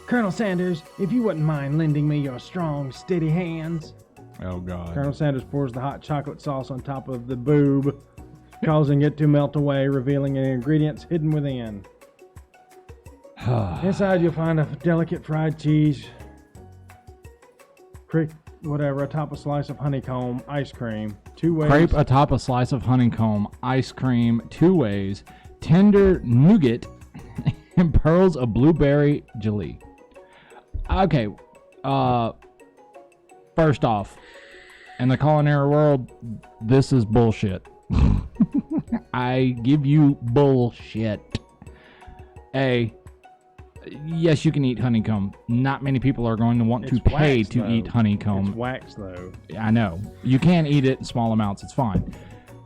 Speaker 1: Colonel Sanders, if you wouldn't mind lending me your strong, steady hands.
Speaker 2: Oh, God.
Speaker 1: Colonel Sanders pours the hot chocolate sauce on top of the boob, causing it to melt away, revealing the ingredients hidden within. Inside, you'll find a delicate fried cheese, atop a slice of honeycomb, ice cream, 2 ways.
Speaker 2: Crepe atop a slice of honeycomb, ice cream, 2 ways, tender nougat, and pearls of blueberry jelly. Okay, first off, in the culinary world, this is bullshit. I give you bullshit. Yes, you can eat honeycomb. Not many people are going to want to
Speaker 1: It's
Speaker 2: pay
Speaker 1: wax,
Speaker 2: to
Speaker 1: though.
Speaker 2: eat honeycomb.
Speaker 1: It's wax, though.
Speaker 2: I know. You can eat it in small amounts. It's fine.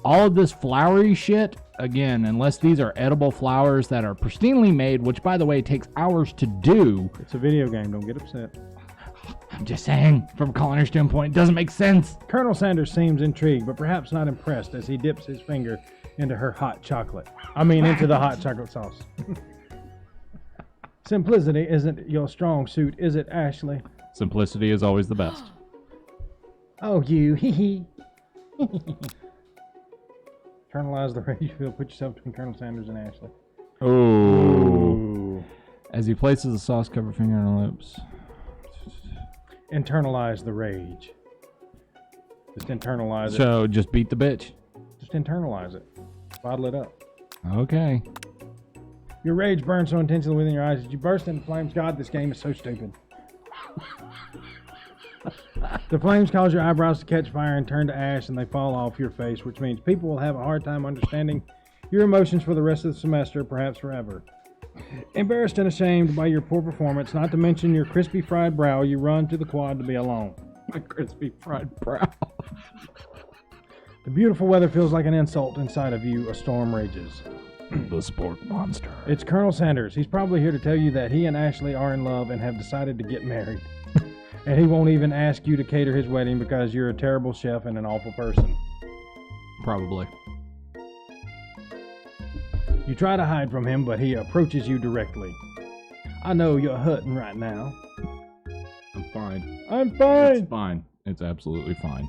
Speaker 2: All of this flowery shit, again, unless these are edible flowers that are pristinely made, which, by the way, takes hours to do.
Speaker 1: It's a video game. Don't get upset.
Speaker 2: I'm just saying, from a culinary standpoint, it doesn't make sense.
Speaker 1: Colonel Sanders seems intrigued, but perhaps not impressed as he dips his finger into her hot chocolate. Into the hot chocolate sauce. Simplicity isn't your strong suit, is it, Ashley?
Speaker 2: Simplicity is always the best.
Speaker 1: Oh, you. Hee hee. Internalize the rage you feel. Put yourself between Colonel Sanders and Ashley.
Speaker 2: Oh.
Speaker 1: Ooh.
Speaker 2: As he places the sauce-covered finger on her lips.
Speaker 1: Internalize the rage. Just internalize it.
Speaker 2: So, just beat the bitch.
Speaker 1: Just internalize it. Bottle it up.
Speaker 2: Okay.
Speaker 1: Your rage burns so intensely within your eyes that you burst into flames. God, this game is so stupid. The flames cause your eyebrows to catch fire and turn to ash, and they fall off your face, which means people will have a hard time understanding your emotions for the rest of the semester, perhaps forever. Embarrassed and ashamed by your poor performance, not to mention your crispy fried brow, you run to the quad to be alone.
Speaker 2: My crispy fried brow.
Speaker 1: The beautiful weather feels like an insult inside of you. A storm rages.
Speaker 2: The sport monster.
Speaker 1: It's Colonel Sanders. He's probably here to tell you that he and Ashley are in love and have decided to get married. And he won't even ask you to cater his wedding because you're a terrible chef and an awful person.
Speaker 2: Probably.
Speaker 1: You try to hide from him, but he approaches you directly. I know you're hurting right now.
Speaker 2: I'm fine.
Speaker 1: I'm fine!
Speaker 2: It's fine. It's absolutely fine.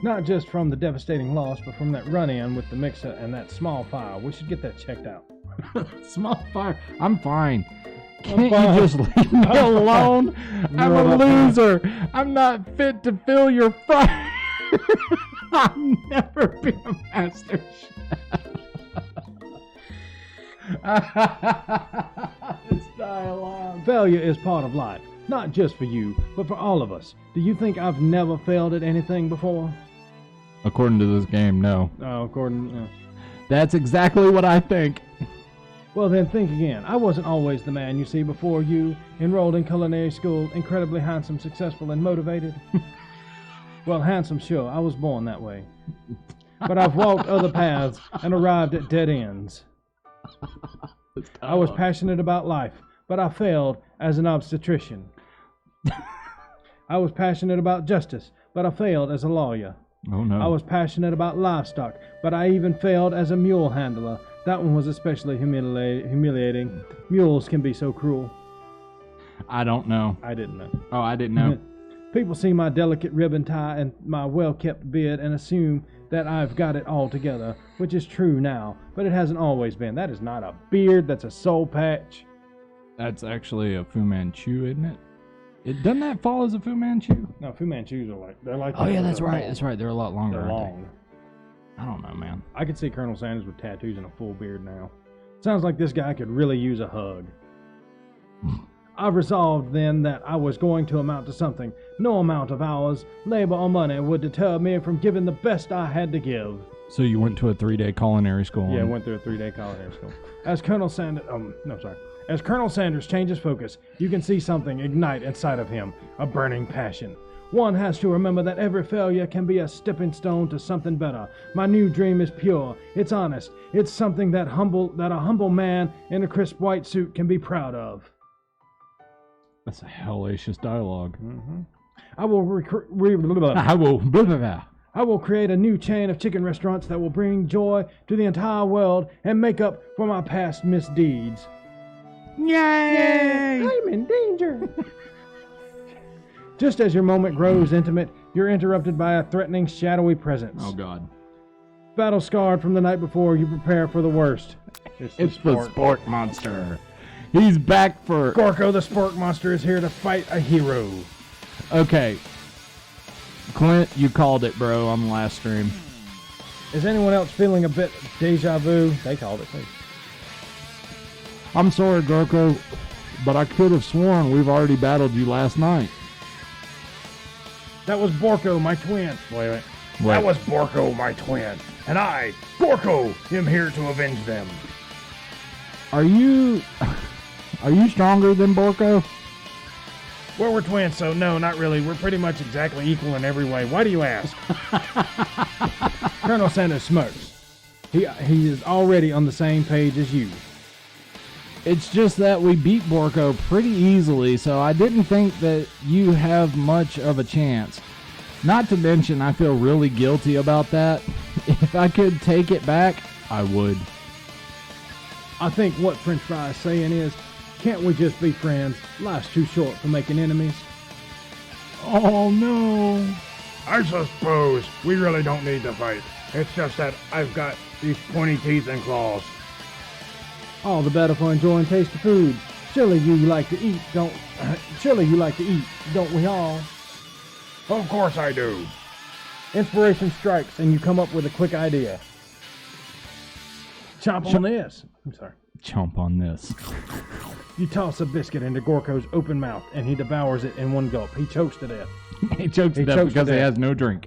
Speaker 1: Not just from the devastating loss, but from that run-in with the mixer and that small fire. We should get that checked out.
Speaker 2: Small fire. I'm fine.
Speaker 1: I'm
Speaker 2: Can't
Speaker 1: fine.
Speaker 2: you just leave me alone? I'm a
Speaker 1: No.
Speaker 2: loser. I'm not fit to fill your fire. I'll never be a master chef. This dialogue.
Speaker 1: Failure is part of life. Not just for you, but for all of us. Do you think I've never failed at anything before?
Speaker 2: According to this game, no.
Speaker 1: Oh, according...
Speaker 2: That's exactly what I think.
Speaker 1: Well, then think again. I wasn't always the man you see before you, enrolled in culinary school, incredibly handsome, successful, and motivated. Well, handsome, sure. I was born that way. But I've walked other paths and arrived at dead ends. I was passionate about life, but I failed as an obstetrician. I was passionate about justice, but I failed as a lawyer.
Speaker 2: Oh, no.
Speaker 1: I was passionate about livestock, but I even failed as a mule handler. That one was especially humiliating. Mules can be so cruel.
Speaker 2: I don't know.
Speaker 1: I didn't know.
Speaker 2: Oh, I didn't know.
Speaker 1: People see my delicate ribbon tie and my well-kept beard and assume that I've got it all together, which is true now, but it hasn't always been. That is not a beard, that's a soul patch.
Speaker 2: That's actually a Fu Manchu, isn't it? Doesn't that fall as a Fu Manchu?
Speaker 1: No, Fu Manchus are they're like...
Speaker 2: Oh, yeah,
Speaker 1: they're
Speaker 2: that's right.
Speaker 1: long.
Speaker 2: That's right. They're a lot longer,
Speaker 1: They're
Speaker 2: aren't
Speaker 1: long.
Speaker 2: they? I don't know, man.
Speaker 1: I could see Colonel Sanders with tattoos and a full beard now. Sounds like this guy could really use a hug. I've resolved then that I was going to amount to something. No amount of hours, labor, or money would deter me from giving the best I had to give.
Speaker 2: So you went to a 3-day culinary school?
Speaker 1: Yeah, I
Speaker 2: and-
Speaker 1: went through a 3-day culinary school. As Colonel Sanders, As Colonel Sanders changes focus, you can see something ignite inside of him, a burning passion. One has to remember that every failure can be a stepping stone to something better. My new dream is pure. It's honest. It's something that a humble man in a crisp white suit can be proud of.
Speaker 2: That's a hellacious dialogue.
Speaker 1: I will I will create a new chain of chicken restaurants that will bring joy to the entire world and make up for my past misdeeds.
Speaker 2: Yay!
Speaker 1: I'm in danger. Just as your moment grows intimate, you're interrupted by a threatening, shadowy presence.
Speaker 2: Oh, God.
Speaker 1: Battle scarred from the night before, you prepare for the worst.
Speaker 2: It's the sport monster. He's back for...
Speaker 1: Gorko the Spork Monster is here to fight a hero.
Speaker 2: Okay. Clint, you called it, bro, on the last stream.
Speaker 1: Is anyone else feeling a bit deja vu? They called it too.
Speaker 2: I'm sorry, Gorko, but I could have sworn we've already battled you last night.
Speaker 1: That was Borko, my twin. Wait. That was Borko, my twin. And I, Gorko, am here to avenge them.
Speaker 2: Are you... Are you stronger than Borko?
Speaker 1: Well, we're twins, so no, not really. We're pretty much exactly equal in every way. Why do you ask? Colonel Sanders smirks. He is already on the same page as you.
Speaker 2: It's just that we beat Borko pretty easily, so I didn't think that you have much of a chance. Not to mention, I feel really guilty about that. If I could take it back, I would.
Speaker 1: I think what French Fry is saying is, can't we just be friends? Life's too short for making enemies.
Speaker 2: Oh, no.
Speaker 1: I suppose we really don't need to fight. It's just that I've got these pointy teeth and claws. All the better for enjoying tasty food. Surely you like to eat, don't we all? Of course I do. Inspiration strikes and you come up with a quick idea. Chomp on this. I'm sorry.
Speaker 2: Chomp on this.
Speaker 1: You toss a biscuit into Gorko's open mouth and he devours it in one gulp. He chokes to death.
Speaker 2: He chokes to death because he has no drink.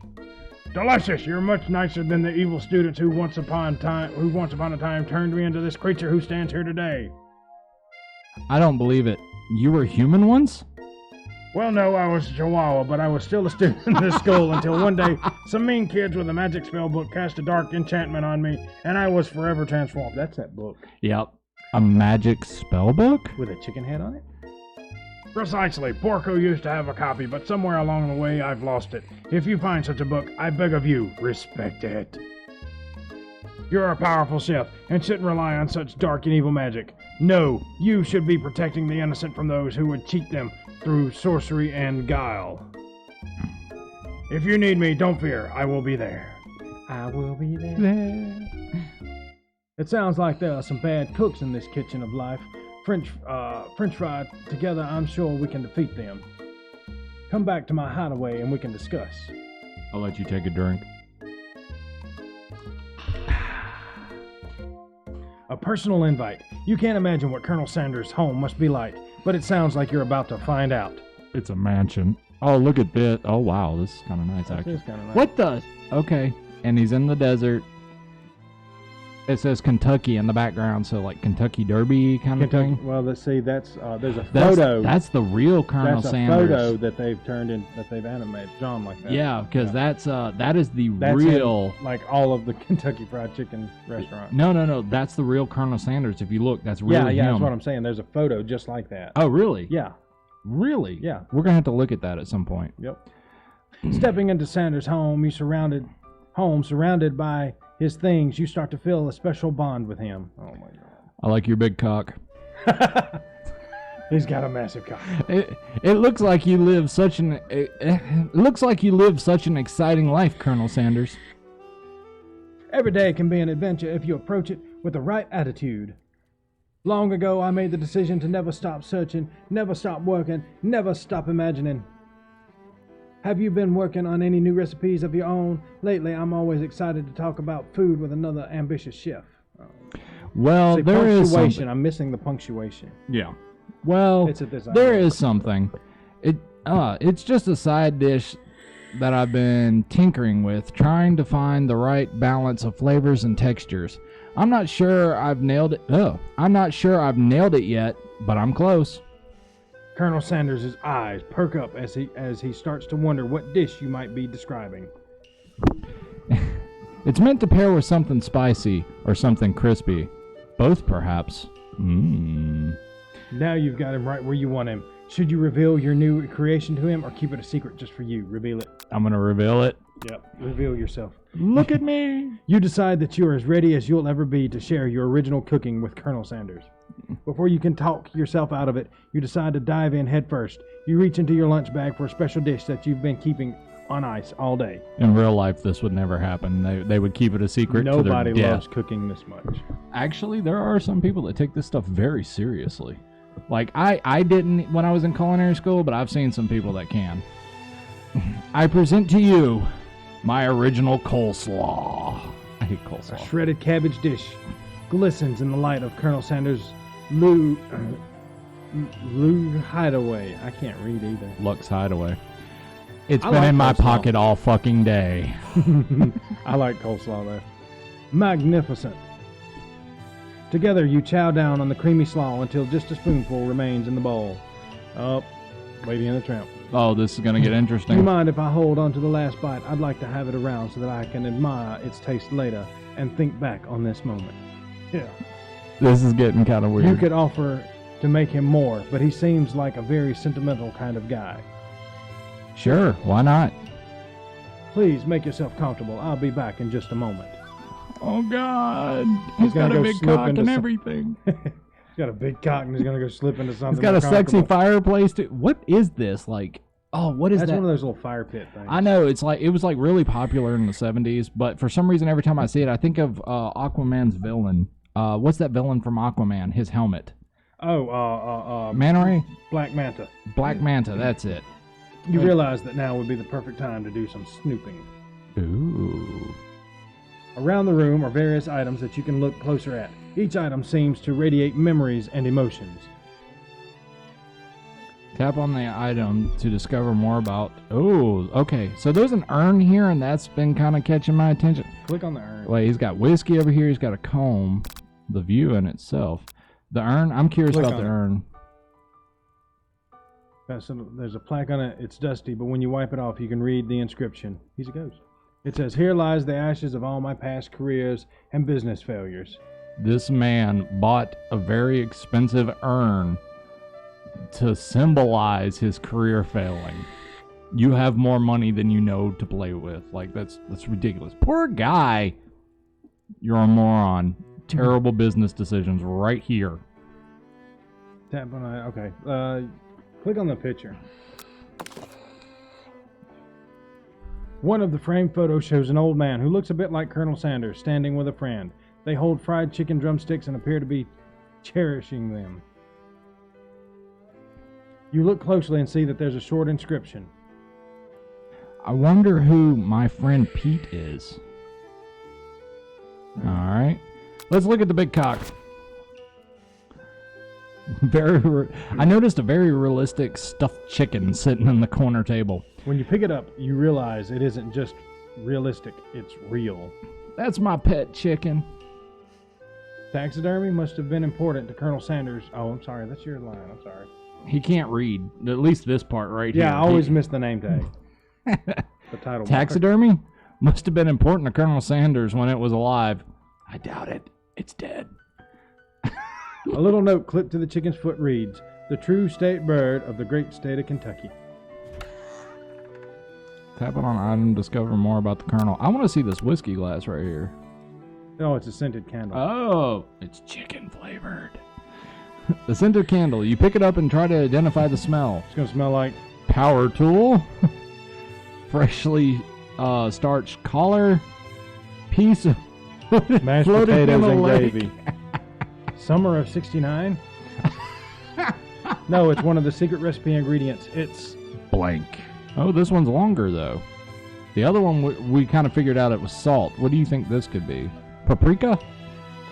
Speaker 1: Delicious! You're much nicer than the evil students who once upon a time turned me into this creature who stands here today.
Speaker 2: I don't believe it. You were human once?
Speaker 1: Well, no, I was a Chihuahua, but I was still a student in this school until one day some mean kids with a magic spell book cast a dark enchantment on me, and I was forever transformed. That's that book.
Speaker 2: Yep. A magic spell book?
Speaker 1: With a chicken head on it? Precisely. Porco used to have a copy, but somewhere along the way I've lost it. If you find such a book, I beg of you, respect it. You're a powerful chef, and shouldn't rely on such dark and evil magic. No, you should be protecting the innocent from those who would cheat them through sorcery and guile. If you need me, don't fear. I will be there. I will be there. It sounds like there are some bad cooks in this kitchen of life. French fry, together I'm sure we can defeat them. Come back to my hideaway and we can discuss.
Speaker 2: I'll let you take a drink.
Speaker 1: A personal invite. You can't imagine what Colonel Sanders' home must be like, but it sounds like you're about to find out.
Speaker 2: It's a mansion. Oh, look at this. Oh, wow. This is kind of nice, actually.
Speaker 1: Nice.
Speaker 2: What the? Okay. And he's in the desert. It says Kentucky in the background, so like Kentucky Derby kind of thing.
Speaker 1: Well, let's see. There's a photo.
Speaker 2: That's the real Colonel Sanders.
Speaker 1: That's a photo that they've turned in, that they've animated, drawn like that.
Speaker 2: Yeah, because that is the
Speaker 1: that's
Speaker 2: real.
Speaker 1: Like all of the Kentucky Fried Chicken restaurant.
Speaker 2: No. That's the real Colonel Sanders. If you look, that's really him.
Speaker 1: That's what I'm saying. There's a photo just like that.
Speaker 2: Oh, really?
Speaker 1: Yeah.
Speaker 2: Really?
Speaker 1: Yeah.
Speaker 2: We're gonna have to look at that at some point.
Speaker 1: Yep. Stepping into Sanders' home, surrounded by his things, you start to feel a special bond with him. Oh my God!
Speaker 2: I like your big cock.
Speaker 1: He's got a massive cock.
Speaker 2: It looks like you live such an exciting life, Colonel Sanders.
Speaker 1: Every day can be an adventure if you approach it with the right attitude. Long ago, I made the decision to never stop searching, never stop working, never stop imagining. Have you been working on any new recipes of your own? Lately, I'm always excited to talk about food with another ambitious chef.
Speaker 2: Well, there is something.
Speaker 1: I'm missing the punctuation.
Speaker 2: Yeah. Well, there is something. It's just a side dish that I've been tinkering with, trying to find the right balance of flavors and textures. I'm not sure I've nailed it. Yet, but I'm close.
Speaker 1: Colonel Sanders' eyes perk up as he starts to wonder what dish you might be describing.
Speaker 2: It's meant to pair with something spicy or something crispy. Both, perhaps.
Speaker 1: Now you've got him right where you want him. Should you reveal your new creation to him or keep it a secret just for you? Reveal it.
Speaker 2: I'm going to reveal it.
Speaker 1: Yep. Reveal yourself.
Speaker 2: Look at me.
Speaker 1: You decide that you are as ready as you'll ever be to share your original cooking with Colonel Sanders. Before you can talk yourself out of it, you decide to dive in head first. You reach into your lunch bag for a special dish that you've been keeping on ice all day.
Speaker 2: In real life, this would never happen. They would keep it a secret.
Speaker 1: Nobody
Speaker 2: to their
Speaker 1: loves
Speaker 2: death.
Speaker 1: Cooking this much.
Speaker 2: Actually, there are some people that take this stuff very seriously. Like, I didn't when I was in culinary school, but I've seen some people that can. I present to you my original coleslaw. I hate coleslaw.
Speaker 1: A shredded cabbage dish glistens in the light of Colonel Sanders' Lou Hideaway. I can't read either.
Speaker 2: Lux Hideaway. It's been in my pocket all fucking day.
Speaker 1: I like coleslaw though. Magnificent. Together, you chow down on the creamy slaw until just a spoonful remains in the bowl. Oh, Lady and the Tramp.
Speaker 2: Oh, this is going to get
Speaker 1: Do you
Speaker 2: interesting.
Speaker 1: mind if I hold on to the last bite? I'd like to have it around so that I can admire its taste later and think back on this moment. Yeah.
Speaker 2: This is getting kind of weird.
Speaker 1: You could offer to make him more, but he seems like a very sentimental kind of guy.
Speaker 2: Sure, why not?
Speaker 1: Please make yourself comfortable. I'll be back in just a moment.
Speaker 2: Oh, God.
Speaker 1: He's
Speaker 2: He's got
Speaker 1: gonna
Speaker 2: a
Speaker 1: go
Speaker 2: big
Speaker 1: slip
Speaker 2: cock
Speaker 1: into
Speaker 2: and
Speaker 1: some-
Speaker 2: everything.
Speaker 1: He's got a big cock and he's going to go slip into something.
Speaker 2: He's got a
Speaker 1: more
Speaker 2: sexy
Speaker 1: comfortable.
Speaker 2: fireplace, too. What is this? Like, oh, what is
Speaker 1: That's
Speaker 2: that?
Speaker 1: one of those little fire pit things.
Speaker 2: I know, it was like really popular in the 70s, but for some reason every time I see it, I think of Aquaman's villain. What's that villain from Aquaman? His helmet.
Speaker 1: Oh,
Speaker 2: Manta Ray?
Speaker 1: Black Manta.
Speaker 2: Black Manta, that's it.
Speaker 1: You realize that now would be the perfect time to do some snooping.
Speaker 2: Ooh.
Speaker 1: Around the room are various items that you can look closer at. Each item seems to radiate memories and emotions.
Speaker 2: Tap on the item to discover more about... Oh, okay. So there's an urn here, and that's been kind of catching my attention.
Speaker 1: Click on the urn.
Speaker 2: Wait, he's got whiskey over here. He's got a comb. The view in itself. The urn, I'm curious
Speaker 1: Click
Speaker 2: about the
Speaker 1: on it.
Speaker 2: urn.
Speaker 1: There's a plaque on it. It's dusty, but when you wipe it off, you can read the inscription. He's a ghost. It says, "Here lies the ashes of all my past careers and business failures."
Speaker 2: This man bought a very expensive urn to symbolize his career failing. You have more money than you know to play with. Like, that's ridiculous. Poor guy. You're a moron. Terrible business decisions right here.
Speaker 1: Tap on it. Okay. Click on the picture. One of the framed photos shows an old man who looks a bit like Colonel Sanders standing with a friend. They hold fried chicken drumsticks and appear to be cherishing them. You look closely and see that there's a short inscription.
Speaker 2: I wonder who my friend Pete is. All right. Let's look at the big cock. I noticed a very realistic stuffed chicken sitting on the corner table.
Speaker 1: When you pick it up, you realize it isn't just realistic, it's real.
Speaker 2: That's my pet chicken.
Speaker 1: Taxidermy must have been important to Colonel Sanders. Oh, I'm sorry, that's your line. I'm sorry.
Speaker 2: He can't read. At least this part right here.
Speaker 1: Yeah, I always miss the name tag. The title.
Speaker 2: Taxidermy must have been important to Colonel Sanders when it was alive. I doubt it. It's dead.
Speaker 1: A little note clipped to the chicken's foot reads, "The true state bird of the great state of Kentucky."
Speaker 2: Tap on item, discover more about the Colonel. I want to see this whiskey glass right here.
Speaker 1: Oh, it's a scented candle.
Speaker 2: Oh, it's chicken flavored. The scented candle. You pick it up and try to identify the smell.
Speaker 1: It's going to smell like
Speaker 2: Power tool. Freshly starched collar. Piece of
Speaker 1: mashed
Speaker 2: floating in
Speaker 1: potatoes
Speaker 2: a
Speaker 1: and
Speaker 2: lake.
Speaker 1: gravy. Summer of '69? No, it's one of the secret recipe ingredients. It's
Speaker 2: Blank. Oh, this one's longer, though. The other one, we kind of figured out it was salt. What do you think this could be? Paprika?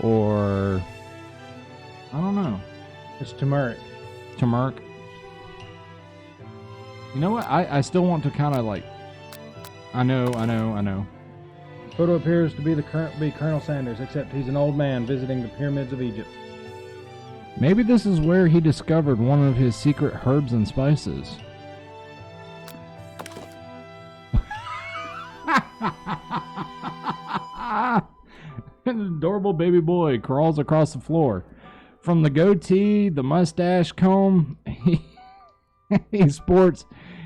Speaker 2: Or... I don't know.
Speaker 1: it's turmeric.
Speaker 2: Turmeric? You know what? I still want to kind of like... I know.
Speaker 1: Photo appears to be Colonel Sanders, except he's an old man visiting the pyramids of Egypt.
Speaker 2: Maybe this is where he discovered one of his secret herbs and spices. An adorable baby boy crawls across the floor. From the goatee, the mustache comb, he sports.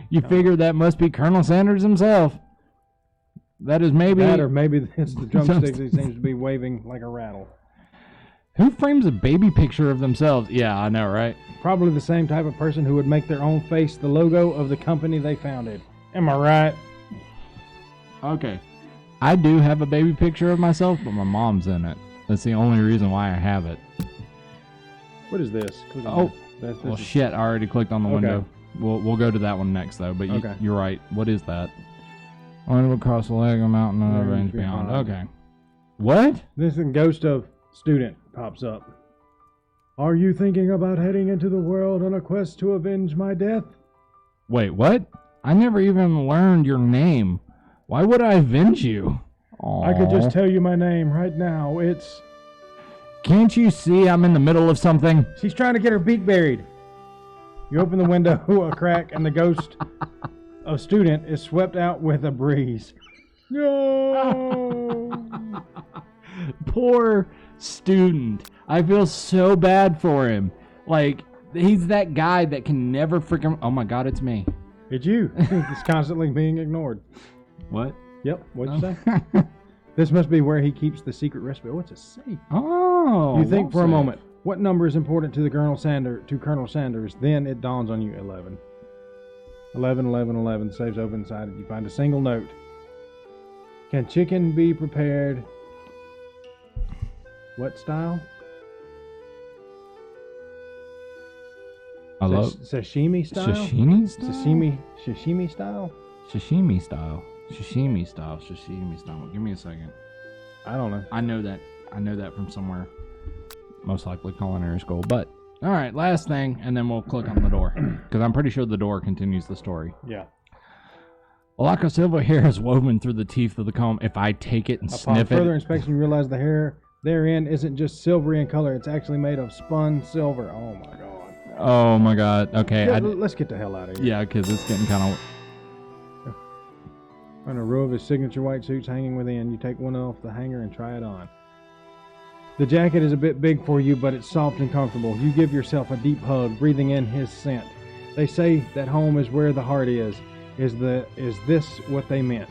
Speaker 2: You figure that must be Colonel Sanders himself. That is maybe...
Speaker 1: That, or maybe it's the drumsticks he seems to be waving like a rattle.
Speaker 2: Who frames a baby picture of themselves? Yeah, I know, right?
Speaker 1: Probably the same type of person who would make their own face the logo of the company they founded. Am I right?
Speaker 2: Okay. I do have a baby picture of myself, but my mom's in it. That's the only reason why I have it.
Speaker 1: What is this?
Speaker 2: Oh,
Speaker 1: This
Speaker 2: well,
Speaker 1: is-
Speaker 2: shit, I already clicked on the
Speaker 1: Okay.
Speaker 2: window. We'll go to that one next, though, but
Speaker 1: Okay.
Speaker 2: you're right. What is that? Only across the leg, a mountain, and a
Speaker 1: Range
Speaker 2: range beyond.
Speaker 1: beyond.
Speaker 2: Okay. What?
Speaker 1: This is Ghost of Student pops up. Are you thinking about heading into the world on a quest to avenge my death?
Speaker 2: Wait, what? I never even learned your name. Why would I avenge you?
Speaker 1: I could just
Speaker 2: Aw.
Speaker 1: tell you my name right now. It's
Speaker 2: Can't you see I'm in the middle of something?
Speaker 1: She's trying to get her beak buried. You open the window a crack, and the ghost of student is swept out with a breeze. No.
Speaker 2: Poor student. I feel so bad for him. Like, he's that guy that can never freaking... Oh my God, it's me.
Speaker 1: It's you. He's constantly being ignored.
Speaker 2: What?
Speaker 1: Yep. What'd you say? This must be where he keeps the secret recipe. Oh, it's a safe.
Speaker 2: Oh.
Speaker 1: You think for a
Speaker 2: safe.
Speaker 1: moment, what number is important to Colonel Sanders? Then it dawns on you, 11. 11, 11, 11. Safe's open inside it. You find a single note. Can chicken be prepared? What style?
Speaker 2: I love
Speaker 1: Sashimi style?
Speaker 2: sashimi style.
Speaker 1: Sashimi style?
Speaker 2: Sashimi style. Sashimi style. Sashimi style. Give me a second.
Speaker 1: I don't know.
Speaker 2: I know that from somewhere. Most likely culinary school. But all right, last thing, and then we'll click on the door because I'm pretty sure the door continues the story.
Speaker 1: Yeah.
Speaker 2: Olaco Silva hair is woven through the teeth of the comb. If I take it and
Speaker 1: Upon
Speaker 2: sniff
Speaker 1: further
Speaker 2: it,
Speaker 1: inspection, you realize the hair therein isn't just silvery in color. It's actually made of spun silver. Oh my God.
Speaker 2: oh my God. Okay.
Speaker 1: Yeah, let's get the hell out of here.
Speaker 2: Yeah, because it's getting kind of.
Speaker 1: On a row of his signature white suits hanging within, you take one off the hanger and try it on. The jacket is a bit big for you, but it's soft and comfortable. You give yourself a deep hug, breathing in his scent. They say that home is where the heart is. Is this what they meant?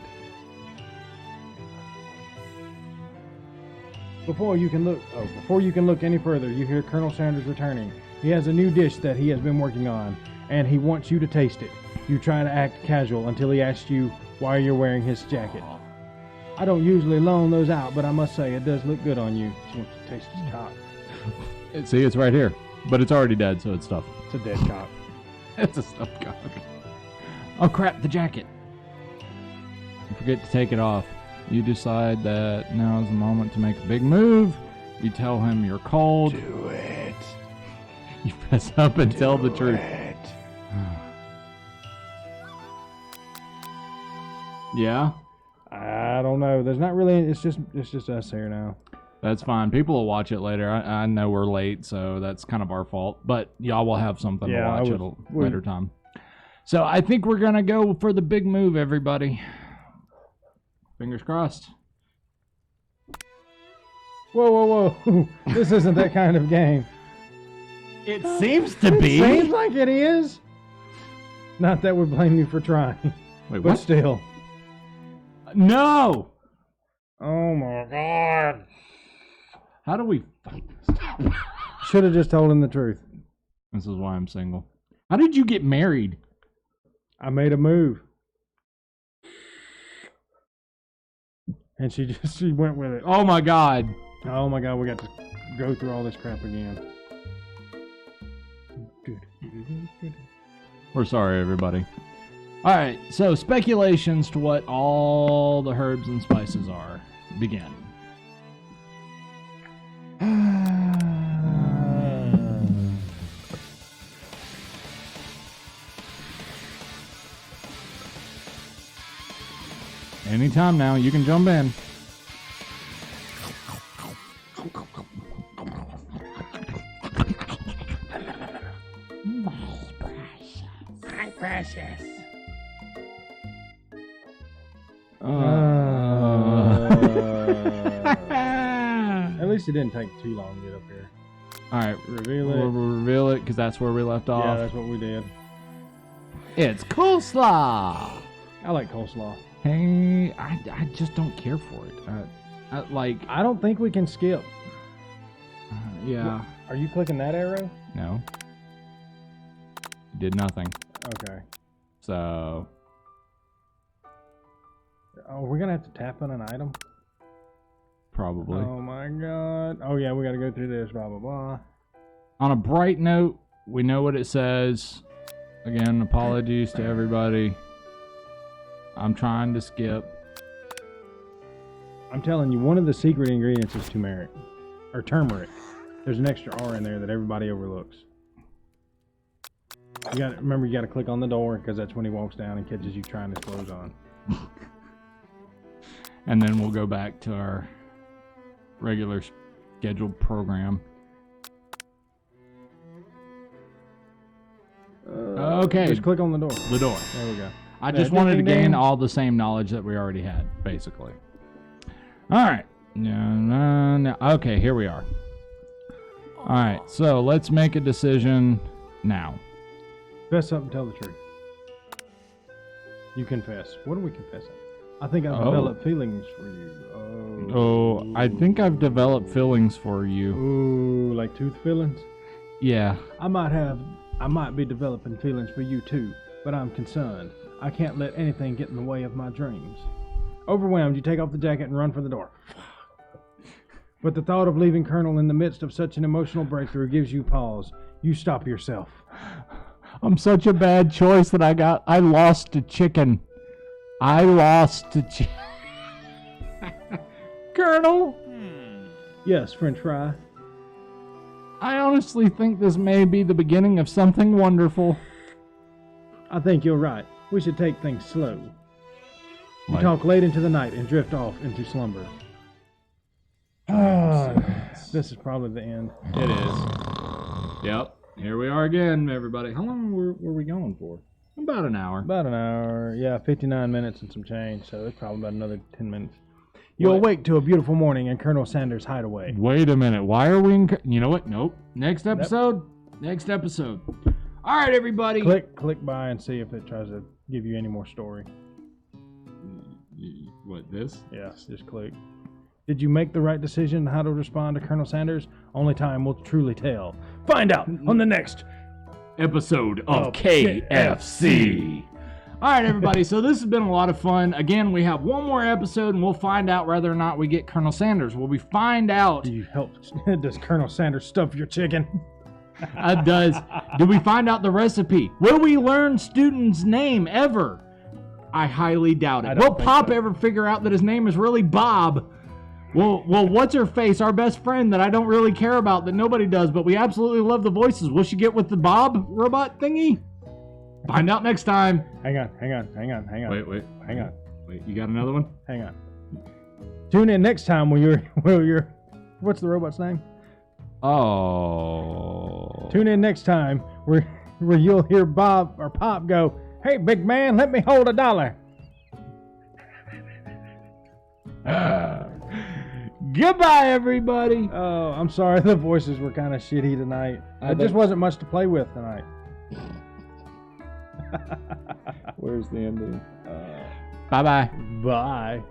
Speaker 1: Before you can look any further, you hear Colonel Sanders returning. He has a new dish that he has been working on, and he wants you to taste it. You try to act casual until he asks you why you're wearing his jacket. I don't usually loan those out, but I must say it does look good on you. She wants to taste his cock.
Speaker 2: See, it's right here, but it's already dead, so it's stuffed.
Speaker 1: It's a dead cock.
Speaker 2: It's a stuffed cock. Oh crap! The jacket. You forget to take it off. You decide that now is the moment to make a big move. You tell him you're cold.
Speaker 1: Do it.
Speaker 2: You fess up and tell the truth. Yeah,
Speaker 1: I don't know. There's not really. It's just us here now.
Speaker 2: that's fine. People will watch it later. I know we're late, so that's kind of our fault. But y'all will have something to watch at a later time. So I think we're gonna go for the big move, everybody. Fingers crossed.
Speaker 1: Whoa. This isn't that kind of game.
Speaker 2: It seems to be.
Speaker 1: Seems like it is. Not that we blame you for trying.
Speaker 2: Wait,
Speaker 1: But
Speaker 2: what?
Speaker 1: still.
Speaker 2: No.
Speaker 1: Oh my God.
Speaker 2: How do we?
Speaker 1: Should have just told him the truth.
Speaker 2: This is why I'm single. How did you get married?
Speaker 1: I made a move. And she went with it.
Speaker 2: Oh my God.
Speaker 1: Oh my God, we got to go through all this crap again.
Speaker 2: We're sorry, everybody. All right, so speculations to what all the herbs and spices are begin. Anytime now, you can jump in.
Speaker 3: My precious.
Speaker 1: At least it didn't take too long to get up here.
Speaker 2: All right,
Speaker 1: Reveal
Speaker 2: we'll
Speaker 1: it.
Speaker 2: reveal it because that's where we left
Speaker 1: Yeah,
Speaker 2: off.
Speaker 1: that's what we did.
Speaker 2: It's coleslaw.
Speaker 1: I like coleslaw.
Speaker 2: Hey, I just don't care for it.
Speaker 1: I don't think we can skip.
Speaker 2: Yeah.
Speaker 1: Are you clicking that arrow?
Speaker 2: No. Did nothing.
Speaker 1: Okay.
Speaker 2: So.
Speaker 1: Oh, we're gonna have to tap on an item?
Speaker 2: Probably.
Speaker 1: Oh my God. Oh yeah, we gotta go through this, blah, blah, blah.
Speaker 2: On a bright note, we know what it says. Again, apologies to everybody. I'm trying to skip.
Speaker 1: I'm telling you, one of the secret ingredients is turmeric. Or turmeric. There's an extra R in there that everybody overlooks. Remember, you gotta click on the door, because that's when he walks down and catches you trying his clothes on.
Speaker 2: And then we'll go back to our regular scheduled program. Okay.
Speaker 1: Just click on the door.
Speaker 2: The door.
Speaker 1: There we go.
Speaker 2: I just
Speaker 1: Ding,
Speaker 2: wanted to
Speaker 1: ding,
Speaker 2: gain
Speaker 1: ding.
Speaker 2: all the same knowledge that we already had, basically. All right. No. Okay, here we are. All right, so let's make a decision now.
Speaker 1: Fess up and tell the truth. You confess. What are we confessing? I think I've
Speaker 2: Oh.
Speaker 1: developed feelings for you.
Speaker 2: Oh, I think I've developed feelings for you.
Speaker 1: Ooh, like tooth feelings?
Speaker 2: Yeah.
Speaker 1: I might be developing feelings for you too, but I'm concerned. I can't let anything get in the way of my dreams. Overwhelmed, you take off the jacket and run for the door. But the thought of leaving Colonel in the midst of such an emotional breakthrough gives you pause. You stop yourself.
Speaker 2: I'm such a bad choice that I lost to chicken. I lost to chicken. Colonel,
Speaker 1: Yes, French fry.
Speaker 2: I honestly think this may be the beginning of something wonderful.
Speaker 1: I think you're right. We should take things slow. You
Speaker 2: Like-
Speaker 1: talk late into the night and drift off into slumber. This is probably the end.
Speaker 2: It is. Yep. Here we are again, everybody. How long were we going for? About an hour.
Speaker 1: About an hour. Yeah, 59 minutes and some change, so it's probably about another 10 minutes. You
Speaker 2: What?
Speaker 1: awake to a beautiful morning in Colonel Sanders' hideaway.
Speaker 2: Wait a minute. Why are we in... You know what? Nope. Next episode. Next episode. All right, everybody.
Speaker 1: Click by and see if it tries to give you any more story.
Speaker 2: What, this?
Speaker 1: Yes, just click. Did you make the right decision how to respond to Colonel Sanders? Only time will truly tell. Find out on the next
Speaker 2: Episode of
Speaker 1: Of
Speaker 2: KFC. All right, everybody. So this has been a lot of fun. Again, we have one more episode, and we'll find out whether or not we get Colonel Sanders. Will we find out?
Speaker 1: Do you help? Does Colonel Sanders stuff your chicken?
Speaker 2: Does. Do we find out the recipe? Will we learn Student's name ever? I highly doubt
Speaker 1: I
Speaker 2: it.
Speaker 1: don't
Speaker 2: Will
Speaker 1: think
Speaker 2: Pop
Speaker 1: so.
Speaker 2: ever figure out that his name is really Bob? Well, what's her face? Our best friend that I don't really care about, that nobody does, but we absolutely love the voices. Will she get with the Bob robot thingy? Find out next time.
Speaker 1: Hang on.
Speaker 2: Wait.
Speaker 1: Hang on.
Speaker 2: Wait, you got another one?
Speaker 1: Hang on. Tune in next time when you're what's the robot's name?
Speaker 2: Oh.
Speaker 1: Tune in next time where you'll hear Bob or Pop go, "Hey, big man, let me hold $1."
Speaker 2: Goodbye, everybody.
Speaker 1: Oh, I'm sorry. The voices were kind of shitty tonight. There just wasn't much to play with tonight.
Speaker 2: Where's the ending? Bye-bye.
Speaker 1: Bye.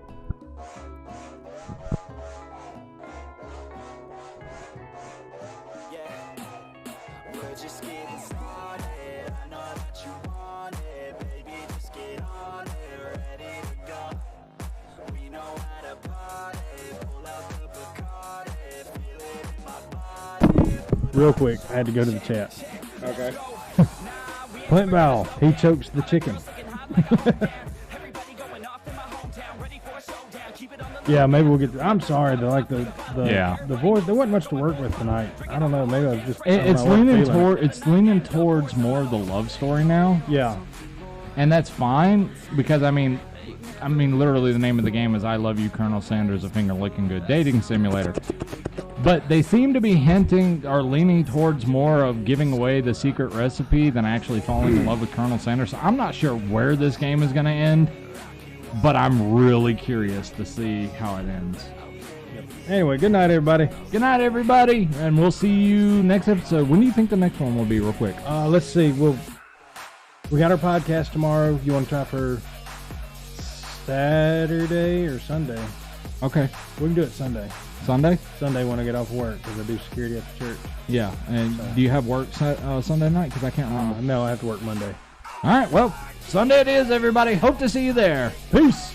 Speaker 4: We're just getting started. I know that you want it, baby. Just get on it, ready to go. We know how to party. Pull out the Bacardi, feel it in my body.
Speaker 1: Real quick, I had to go to the chat.
Speaker 2: Okay.
Speaker 1: Clint Bowell, he chokes the chicken. Yeah, maybe we'll get. I'm sorry, the the voice. There wasn't much to work with tonight. I don't know. Maybe I was just. I don't
Speaker 2: It's
Speaker 1: know, I wasn't feeling it.
Speaker 2: it's leaning towards more of the love story now,
Speaker 1: Yeah,
Speaker 2: and that's fine because I mean, literally the name of the game is "I Love You, Colonel Sanders: A Finger Licking Good Dating Simulator." But they seem to be hinting or leaning towards more of giving away the secret recipe than actually falling in love with Colonel Sanders. So I'm not sure where this game is going to end, but I'm really curious to see how it ends.
Speaker 1: Anyway, good night, everybody.
Speaker 2: Good night, everybody, and we'll see you next episode. When do you think the next one will be, real quick?
Speaker 1: Let's see. We got our podcast tomorrow. You want to try for Saturday or Sunday?
Speaker 2: Okay.
Speaker 1: We can do it Sunday.
Speaker 2: Sunday?
Speaker 1: Sunday when I get off work because I do security at the church.
Speaker 2: Yeah. And do you have work Sunday night? Because I can't remember.
Speaker 1: No, I have to work Monday.
Speaker 2: All right. Well, Sunday it is, everybody. Hope to see you there.
Speaker 1: Peace.